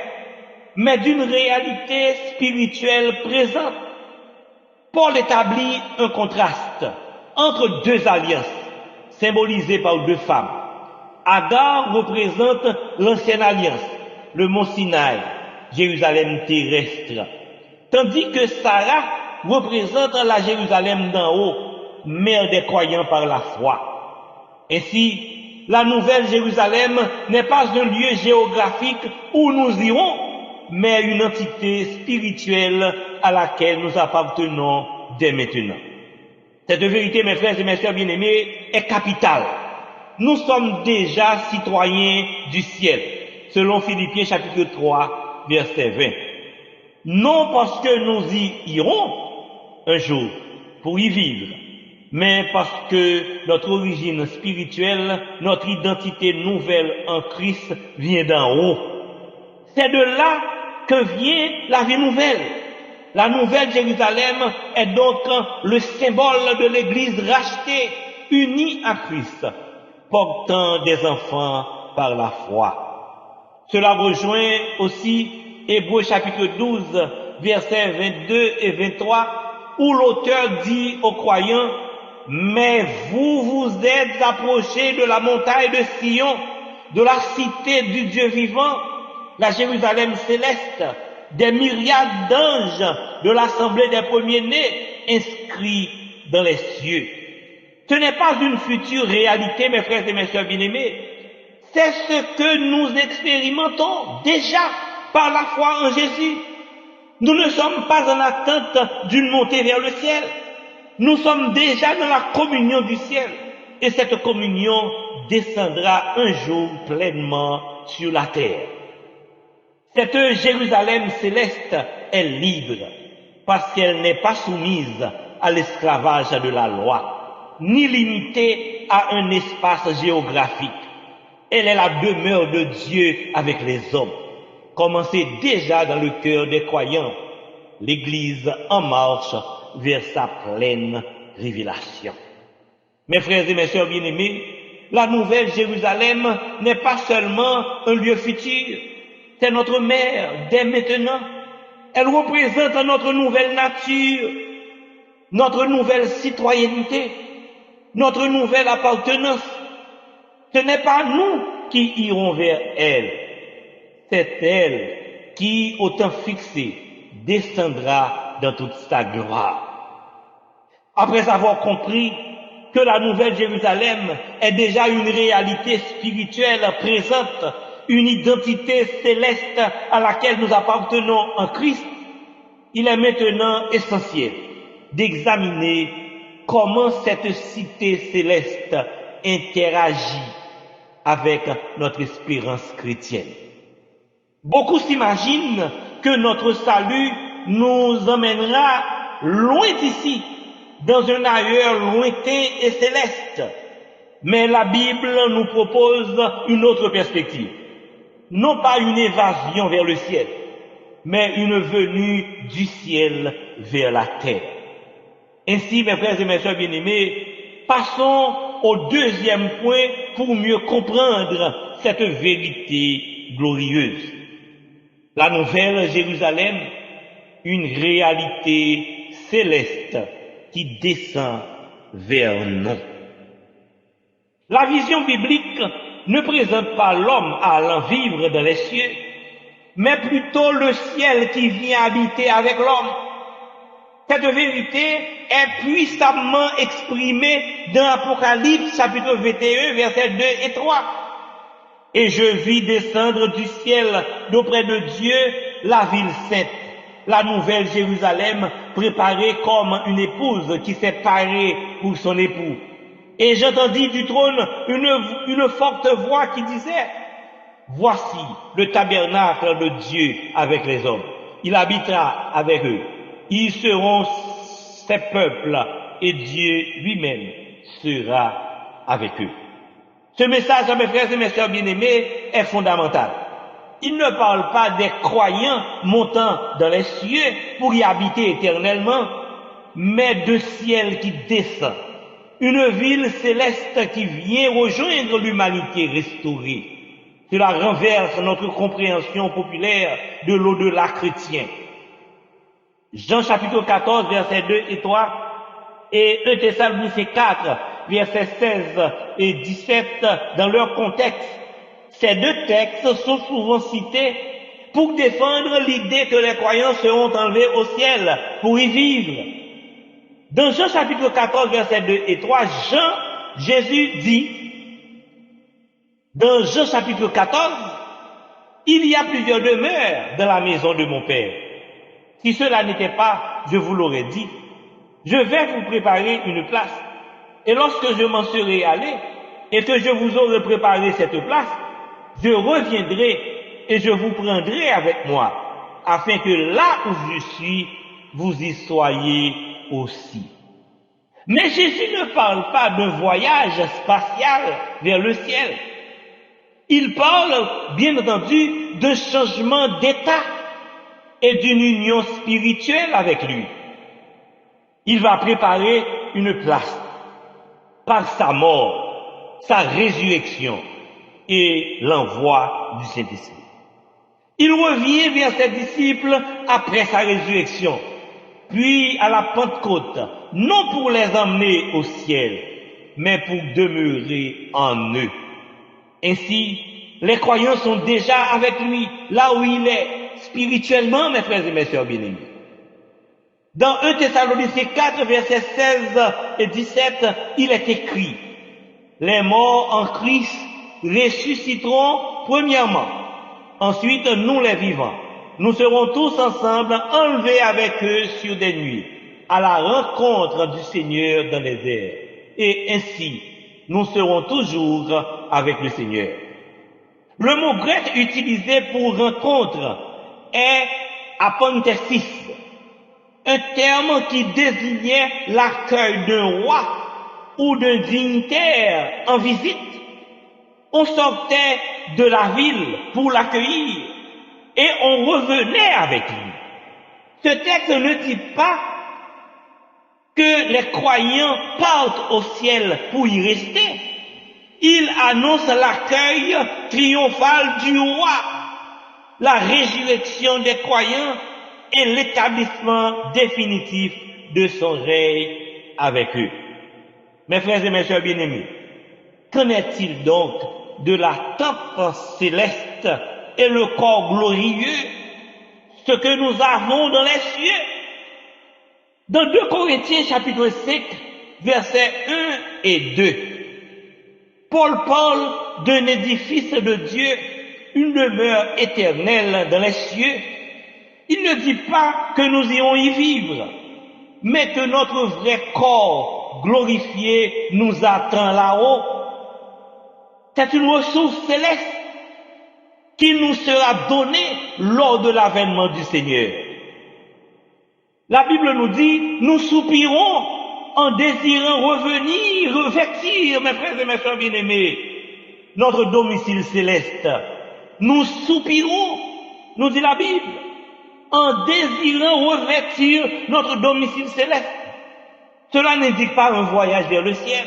mais d'une réalité spirituelle présente. Paul établit un contraste entre deux alliances, symbolisées par deux femmes. Agar représente l'ancienne alliance, le mont Sinaï, Jérusalem terrestre, tandis que Sarah représente la Jérusalem d'en haut, mère des croyants par la foi. Ainsi, la nouvelle Jérusalem n'est pas un lieu géographique où nous irons, mais une entité spirituelle à laquelle nous appartenons dès maintenant. Cette vérité, mes frères et mes sœurs bien-aimés, est capitale. Nous sommes déjà citoyens du ciel, selon Philippiens chapitre 3, verset 20. Non parce que nous y irons un jour pour y vivre, mais parce que notre origine spirituelle, notre identité nouvelle en Christ vient d'en haut. C'est de là que vient la vie nouvelle. La nouvelle Jérusalem est donc le symbole de l'Église rachetée, unie à Christ, portant des enfants par la foi. Cela rejoint aussi Hébreux chapitre 12, versets 22 et 23, où l'auteur dit aux croyants: mais vous vous êtes approchés de la montagne de Sion, de la cité du Dieu vivant, la Jérusalem céleste, des myriades d'anges, de l'assemblée des premiers-nés inscrits dans les cieux. Ce n'est pas une future réalité, mes frères et mes sœurs bien-aimés, c'est ce que nous expérimentons déjà par la foi en Jésus. Nous ne sommes pas en attente d'une montée vers le ciel. Nous sommes déjà dans la communion du ciel. Et cette communion descendra un jour pleinement sur la terre. Cette Jérusalem céleste est libre parce qu'elle n'est pas soumise à l'esclavage de la loi, ni limitée à un espace géographique. Elle est la demeure de Dieu avec les hommes. Commencez déjà dans le cœur des croyants, l'Église en marche vers sa pleine révélation. Mes frères et mes sœurs bien-aimés, la nouvelle Jérusalem n'est pas seulement un lieu futur, c'est notre mère dès maintenant. Elle représente notre nouvelle nature, notre nouvelle citoyenneté, notre nouvelle appartenance. Ce n'est pas nous qui irons vers elle, c'est elle qui, au temps fixé, descendra dans toute sa gloire. Après avoir compris que la nouvelle Jérusalem est déjà une réalité spirituelle présente, une identité céleste à laquelle nous appartenons en Christ, il est maintenant essentiel d'examiner comment cette cité céleste interagit avec notre espérance chrétienne. Beaucoup s'imaginent que notre salut nous emmènera loin d'ici, dans un ailleurs lointain et céleste. Mais la Bible nous propose une autre perspective. Non pas une évasion vers le ciel, mais une venue du ciel vers la terre. Ainsi, mes frères et mes sœurs bien-aimés, passons au deuxième point pour mieux comprendre cette vérité glorieuse. La nouvelle Jérusalem, une réalité céleste qui descend vers nous. La vision biblique ne présente pas l'homme allant vivre dans les cieux, mais plutôt le ciel qui vient habiter avec l'homme. Cette vérité est puissamment exprimée dans Apocalypse chapitre 21, versets 2 et 3. Et je vis descendre du ciel d'auprès de Dieu la ville sainte, la nouvelle Jérusalem, préparée comme une épouse qui s'est parée pour son époux. Et j'entendis du trône une forte voix qui disait, voici le tabernacle de Dieu avec les hommes. Il habitera avec eux. Ils seront ses peuples et Dieu lui-même sera avec eux. Ce message, mes frères et mes sœurs bien-aimés, est fondamental. Il ne parle pas des croyants montant dans les cieux pour y habiter éternellement, mais de ciel qui descend. Une ville céleste qui vient rejoindre l'humanité restaurée. Cela renverse notre compréhension populaire de l'au-delà chrétien. Jean chapitre 14, versets 2 et 3, et 1 Thessaloniciens 4, versets 16 et 17, dans leur contexte. Ces deux textes sont souvent cités pour défendre l'idée que les croyants seront enlevés au ciel pour y vivre. Dans Jean chapitre 14, versets 2 et 3, Jésus dit, dans Jean chapitre 14, il y a plusieurs demeures dans la maison de mon Père. Si cela n'était pas, je vous l'aurais dit, je vais vous préparer une place. Et lorsque je m'en serai allé, et que je vous aurai préparé cette place, je reviendrai et je vous prendrai avec moi, afin que là où je suis, vous y soyez aussi. Mais Jésus ne parle pas d'un voyage spatial vers le ciel. Il parle, bien entendu, d'un changement d'état et d'une union spirituelle avec lui. Il va préparer une place par sa mort, sa résurrection et l'envoi du Saint-Esprit. Il revient vers ses disciples après sa résurrection, puis à la Pentecôte, non pour les emmener au ciel, mais pour demeurer en eux. Ainsi, les croyants sont déjà avec lui, là où il est, spirituellement, mes frères et mes sœurs bien-aimés. Dans 1 Thessaloniciens 4, versets 16 et 17, il est écrit, les morts en Christ ressusciteront premièrement. Ensuite, nous les vivants, nous serons tous ensemble enlevés avec eux sur des nuées, à la rencontre du Seigneur dans les airs. Et ainsi, nous serons toujours avec le Seigneur. Le mot grec utilisé pour rencontre est apontesis, un terme qui désignait l'accueil d'un roi ou d'un dignitaire en visite. On sortait de la ville pour l'accueillir et on revenait avec lui. Ce texte ne dit pas que les croyants partent au ciel pour y rester. Il annonce l'accueil triomphal du roi, la résurrection des croyants et l'établissement définitif de son règne avec eux. Mes frères et mes sœurs bien-aimés, qu'en est-il donc de la tempe céleste et le corps glorieux, ce que nous avons dans les cieux? Dans 2 Corinthiens chapitre 5, versets 1 et 2, Paul parle d'un édifice de Dieu, une demeure éternelle dans les cieux. Il ne dit pas que nous irons y vivre, mais que notre vrai corps glorifié nous attend là-haut. C'est une ressource céleste qui nous sera donnée lors de l'avènement du Seigneur. La Bible nous dit, nous soupirons en désirant revenir, revêtir, mes frères et mes sœurs bien-aimés, notre domicile céleste. Nous soupirons, nous dit la Bible, en désirant revêtir notre domicile céleste. Cela n'indique pas un voyage vers le ciel,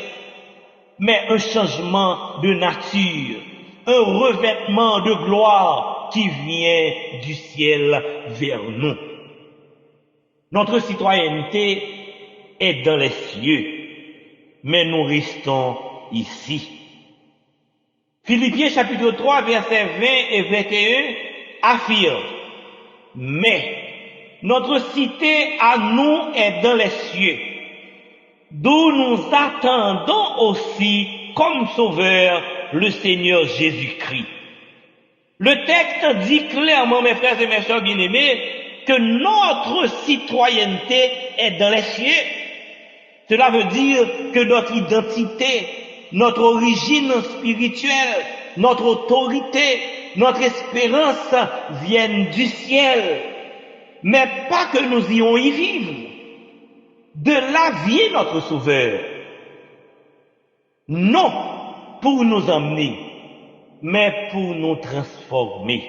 mais un changement de nature, un revêtement de gloire qui vient du ciel vers nous. Notre citoyenneté est dans les cieux, mais nous restons ici. Philippiens chapitre 3, versets 20 et 21 affirme, mais notre cité à nous est dans les cieux, d'où nous attendons aussi comme sauveur le Seigneur Jésus-Christ. Le texte dit clairement, mes frères et mes sœurs bien-aimés, que notre citoyenneté est dans les cieux. Cela veut dire que notre identité, notre origine spirituelle, notre autorité, notre espérance viennent du ciel. Mais pas que nous ayons y vivre. De là vient notre Sauveur. Non pour nous emmener, mais pour nous transformer.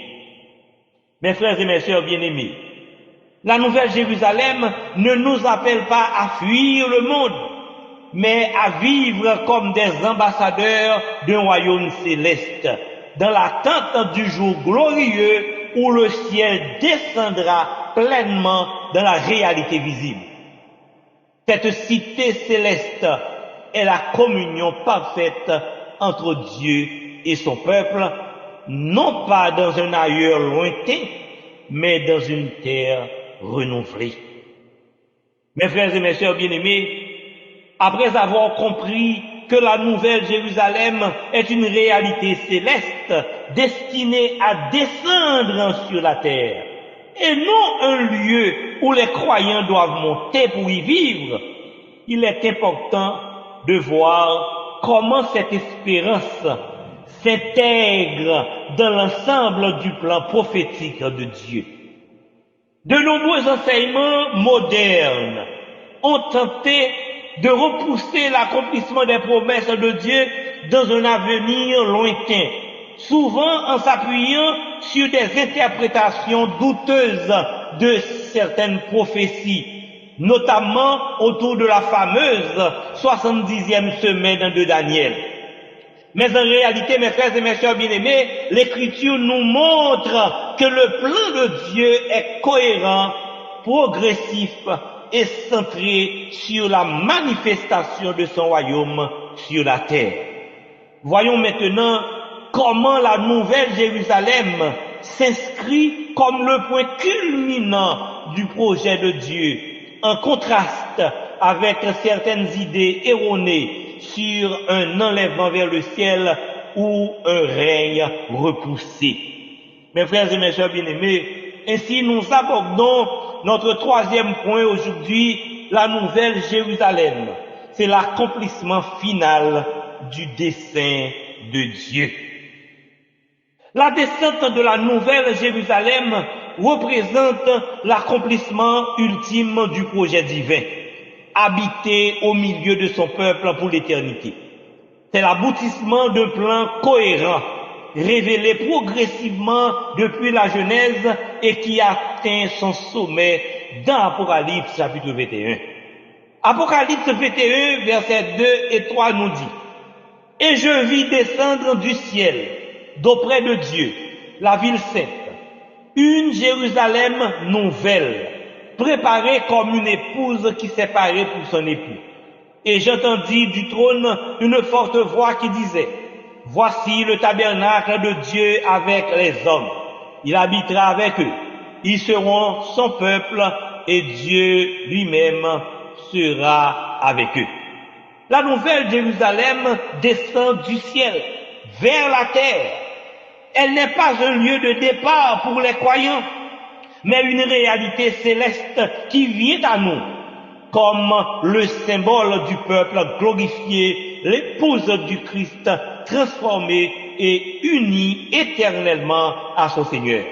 Mes frères et mes sœurs bien-aimés, la Nouvelle Jérusalem ne nous appelle pas à fuir le monde, mais à vivre comme des ambassadeurs d'un royaume céleste, dans l'attente du jour glorieux où le ciel descendra pleinement dans la réalité visible. Cette cité céleste est la communion parfaite entre Dieu et son peuple, non pas dans un ailleurs lointain, mais dans une terre renouvelée. Mes frères et mes sœurs bien-aimés, après avoir compris que la Nouvelle Jérusalem est une réalité céleste destinée à descendre sur la terre, et non un lieu où les croyants doivent monter pour y vivre, il est important de voir comment cette espérance s'intègre dans l'ensemble du plan prophétique de Dieu. De nombreux enseignements modernes ont tenté de repousser l'accomplissement des promesses de Dieu dans un avenir lointain, souvent en s'appuyant sur des interprétations douteuses de certaines prophéties, notamment autour de la fameuse 70e semaine de Daniel. Mais en réalité, mes frères et mes sœurs bien-aimés, l'Écriture nous montre que le plan de Dieu est cohérent, progressif et centré sur la manifestation de son royaume sur la terre. Voyons maintenant comment la Nouvelle Jérusalem s'inscrit comme le point culminant du projet de Dieu, en contraste avec certaines idées erronées sur un enlèvement vers le ciel ou un règne repoussé. Mes frères et mes sœurs bien-aimés, ainsi nous abordons notre troisième point aujourd'hui, la Nouvelle Jérusalem. C'est l'accomplissement final du dessein de Dieu. La descente de la Nouvelle Jérusalem représente l'accomplissement ultime du projet divin, habité au milieu de son peuple pour l'éternité. C'est l'aboutissement d'un plan cohérent, révélé progressivement depuis la Genèse et qui atteint son sommet dans Apocalypse chapitre 21. Apocalypse 21, versets 2 et 3 nous dit: « Et je vis descendre du ciel, d'auprès de Dieu, la ville sainte, une Jérusalem nouvelle, préparée comme une épouse qui s'est parée pour son époux. Et j'entendis du trône une forte voix qui disait: Voici le tabernacle de Dieu avec les hommes. Il habitera avec eux. Ils seront son peuple et Dieu lui-même sera avec eux. » La Nouvelle Jérusalem descend du ciel vers la terre. Elle n'est pas un lieu de départ pour les croyants, mais une réalité céleste qui vient à nous, comme le symbole du peuple glorifié, l'épouse du Christ transformée et unie éternellement à son Seigneur.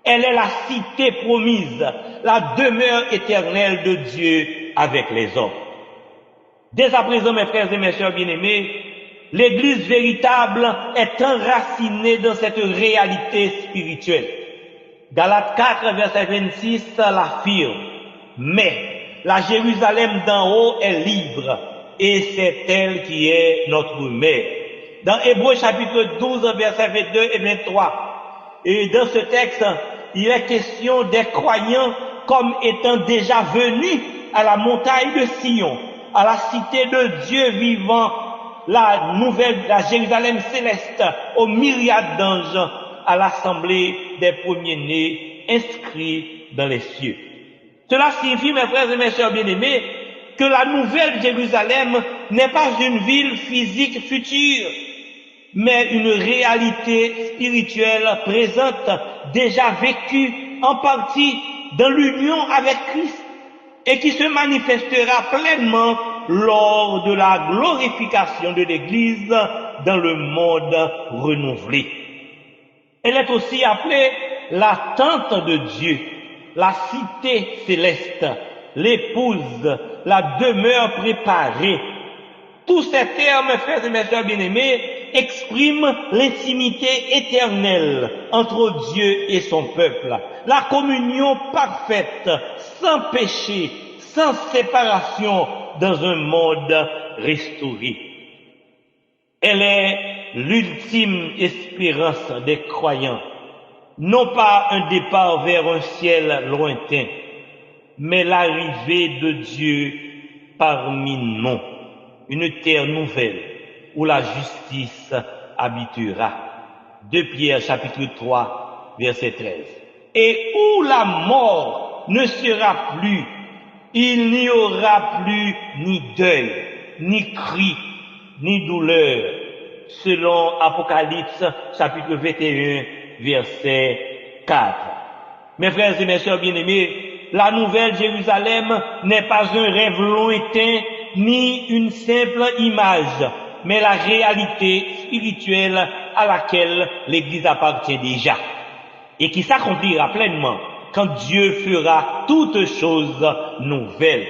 Elle est la cité promise, la demeure éternelle de Dieu avec les hommes. Dès à présent, mes frères et mes sœurs bien-aimés, l'Église véritable est enracinée dans cette réalité spirituelle. Galates 4, verset 26 l'affirme. Mais la Jérusalem d'en haut est libre, et c'est elle qui est notre mère. Dans Hébreux chapitre 12, verset 22 et 23, et dans ce texte, il est question des croyants comme étant déjà venus à la montagne de Sion, à la cité de Dieu vivant, la Jérusalem céleste, aux myriades d'anges, à l'assemblée des premiers-nés inscrits dans les cieux. Cela signifie, mes frères et mes sœurs bien-aimés, que la nouvelle Jérusalem n'est pas une ville physique future, mais une réalité spirituelle présente, déjà vécue en partie dans l'union avec Christ, et qui se manifestera pleinement lors de la glorification de l'Église dans le monde renouvelé. Elle est aussi appelée la tente de Dieu, la cité céleste, l'épouse, la demeure préparée. Tous ces termes, frères et mes sœurs bien-aimés, expriment l'intimité éternelle entre Dieu et son peuple, la communion parfaite, sans péché, sans séparation, dans un monde restauré. Elle est l'ultime espérance des croyants, non pas un départ vers un ciel lointain, mais l'arrivée de Dieu parmi nous, une terre nouvelle où la justice habitera. 2 Pierre chapitre 3 verset 13. Et où la mort ne sera plus, il n'y aura plus ni deuil, ni cri, ni douleur, selon Apocalypse chapitre 21 verset 4. Mes frères et mes sœurs bien-aimés, la nouvelle Jérusalem n'est pas un rêve lointain ni une simple image, mais la réalité spirituelle à laquelle l'Église appartient déjà et qui s'accomplira pleinement quand Dieu fera toutes choses nouvelles.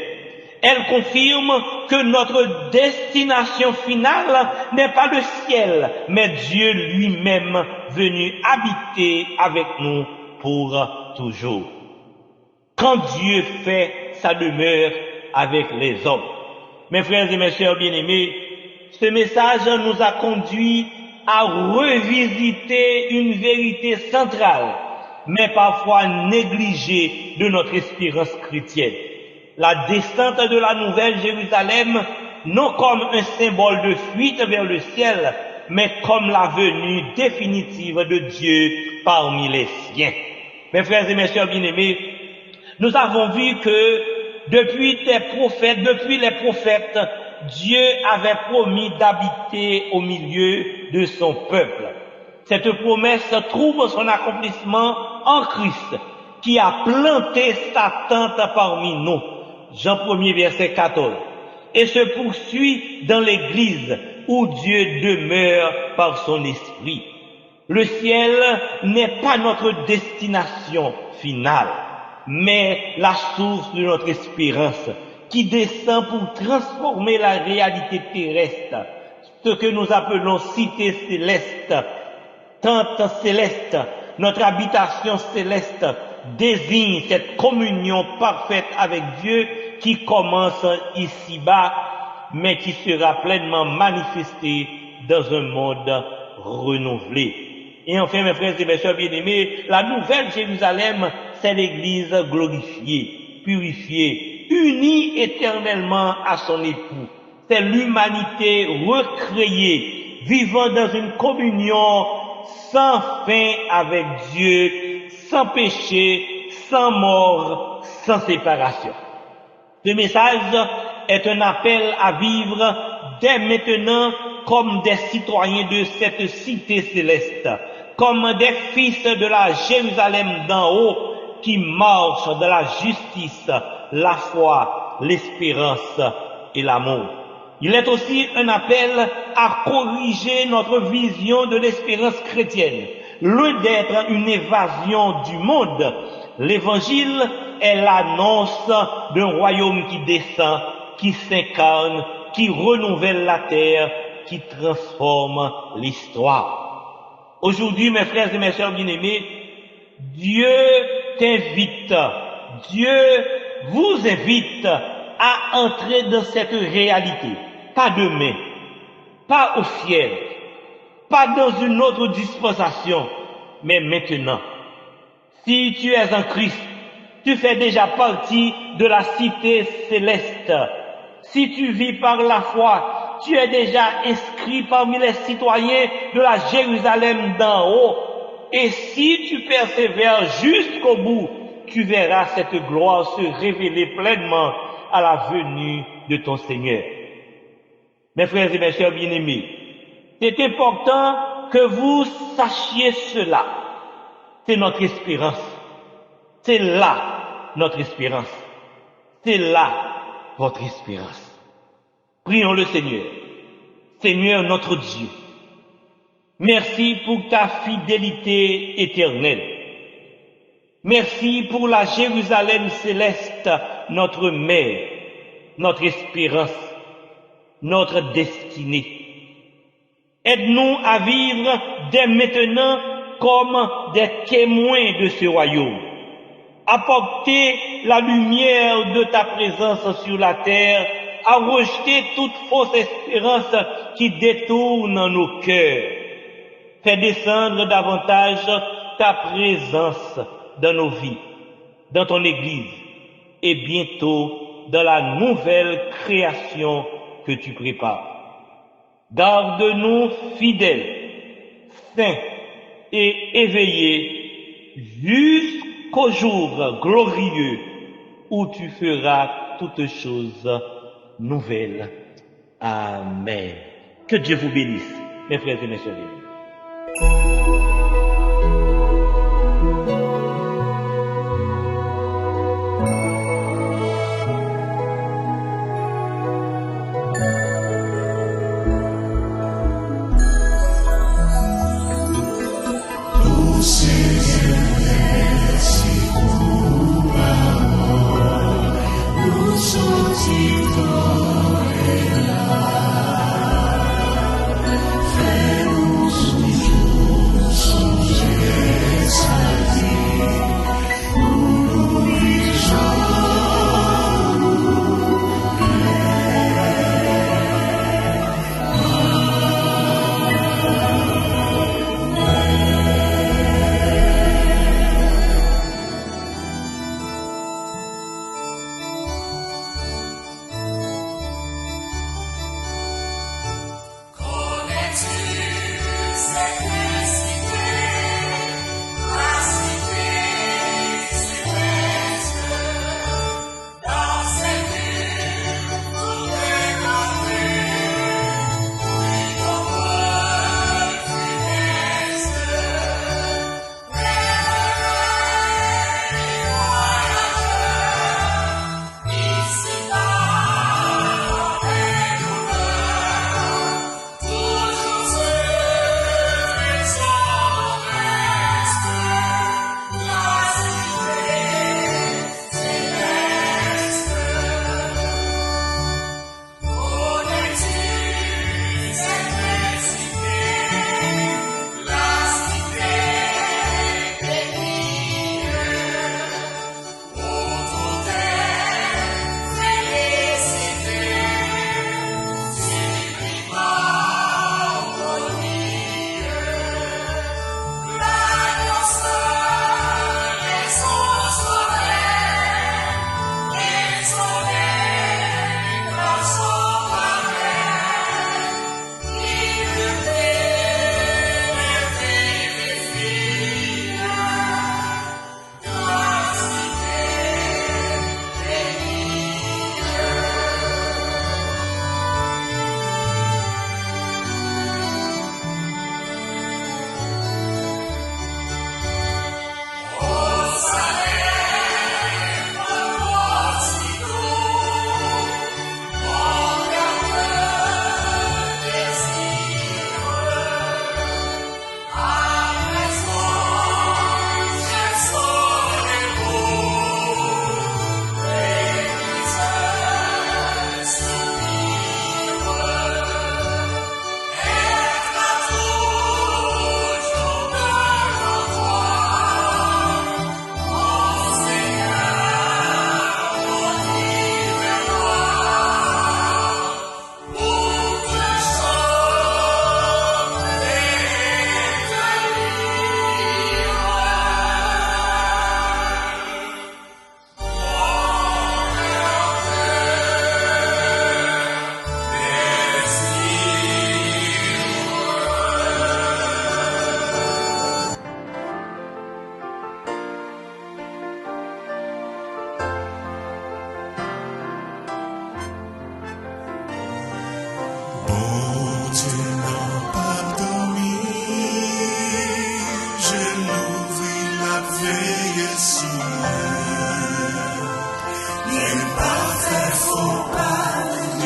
Elle confirme que notre destination finale n'est pas le ciel, mais Dieu lui-même venu habiter avec nous pour toujours. Quand Dieu fait sa demeure avec les hommes. Mes frères et mes sœurs bien-aimés, ce message nous a conduit à revisiter une vérité centrale, mais parfois négligée de notre espérance chrétienne. La descente de la nouvelle Jérusalem, non comme un symbole de fuite vers le ciel, mais comme la venue définitive de Dieu parmi les siens. Mes frères et mes sœurs bien-aimés, nous avons vu que depuis les prophètes, Dieu avait promis d'habiter au milieu de son peuple. Cette promesse trouve son accomplissement en Christ, qui a planté sa tente parmi nous. Jean 1er verset 14. Et se poursuit dans l'Église où Dieu demeure par son esprit. Le ciel n'est pas notre destination finale, mais la source de notre espérance qui descend pour transformer la réalité terrestre, ce que nous appelons cité céleste, tente céleste, notre habitation céleste, désigne cette communion parfaite avec Dieu qui commence ici-bas, mais qui sera pleinement manifestée dans un monde renouvelé. Et enfin, mes frères et mes sœurs bien-aimés, la nouvelle Jérusalem, c'est l'Église glorifiée, purifiée, unie éternellement à son époux. C'est l'humanité recréée, vivant dans une communion sans fin avec Dieu, sans péché, sans mort, sans séparation. Ce message est un appel à vivre dès maintenant comme des citoyens de cette cité céleste, comme des fils de la Jérusalem d'en haut qui marchent dans la justice, la foi, l'espérance et l'amour. Il est aussi un appel à corriger notre vision de l'espérance chrétienne, loin d'être une évasion du monde. L'évangile est l'annonce d'un royaume qui descend, qui s'incarne, qui renouvelle la terre, qui transforme l'histoire. Aujourd'hui, mes frères et mes sœurs bien-aimés, Dieu t'invite, Dieu vous invite à entrer dans cette réalité. Pas demain, pas au ciel, pas dans une autre dispensation, mais maintenant. Si tu es en Christ, tu fais déjà partie de la cité céleste. Si tu vis par la foi, tu es déjà inscrit parmi les citoyens de la Jérusalem d'en haut. Et si tu persévères jusqu'au bout, tu verras cette gloire se révéler pleinement à la venue de ton Seigneur. Mes frères et mes sœurs bien-aimés, c'est important que vous sachiez cela. C'est notre espérance. C'est là notre espérance. C'est là votre espérance. Prions le Seigneur. Seigneur notre Dieu, merci pour ta fidélité éternelle. Merci pour la Jérusalem céleste, notre mère, notre espérance, notre destinée. Aide-nous à vivre dès maintenant comme des témoins de ce royaume. Apporter la lumière de ta présence sur la terre, à rejeter toute fausse espérance qui détourne nos cœurs. Fais descendre davantage ta présence dans nos vies, dans ton Église et bientôt dans la nouvelle création que tu prépares. Garde-nous fidèles, saints et éveillés jusqu'au jour glorieux où tu feras toutes choses nouvelles. Amen. Que Dieu vous bénisse, mes frères et mes sœurs.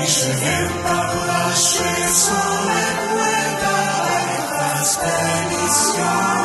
je vais m'arracher sans les poings avec vaste bénédiction.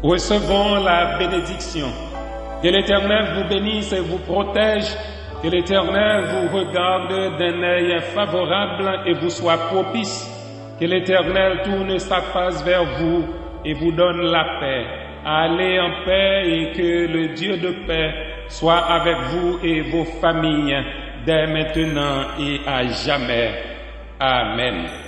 Recevons la bénédiction. Que l'Éternel vous bénisse et vous protège. Que l'Éternel vous regarde d'un œil favorable et vous soit propice. Que l'Éternel tourne sa face vers vous et vous donne la paix. Allez en paix et que le Dieu de paix soit avec vous et vos familles dès maintenant et à jamais. Amen.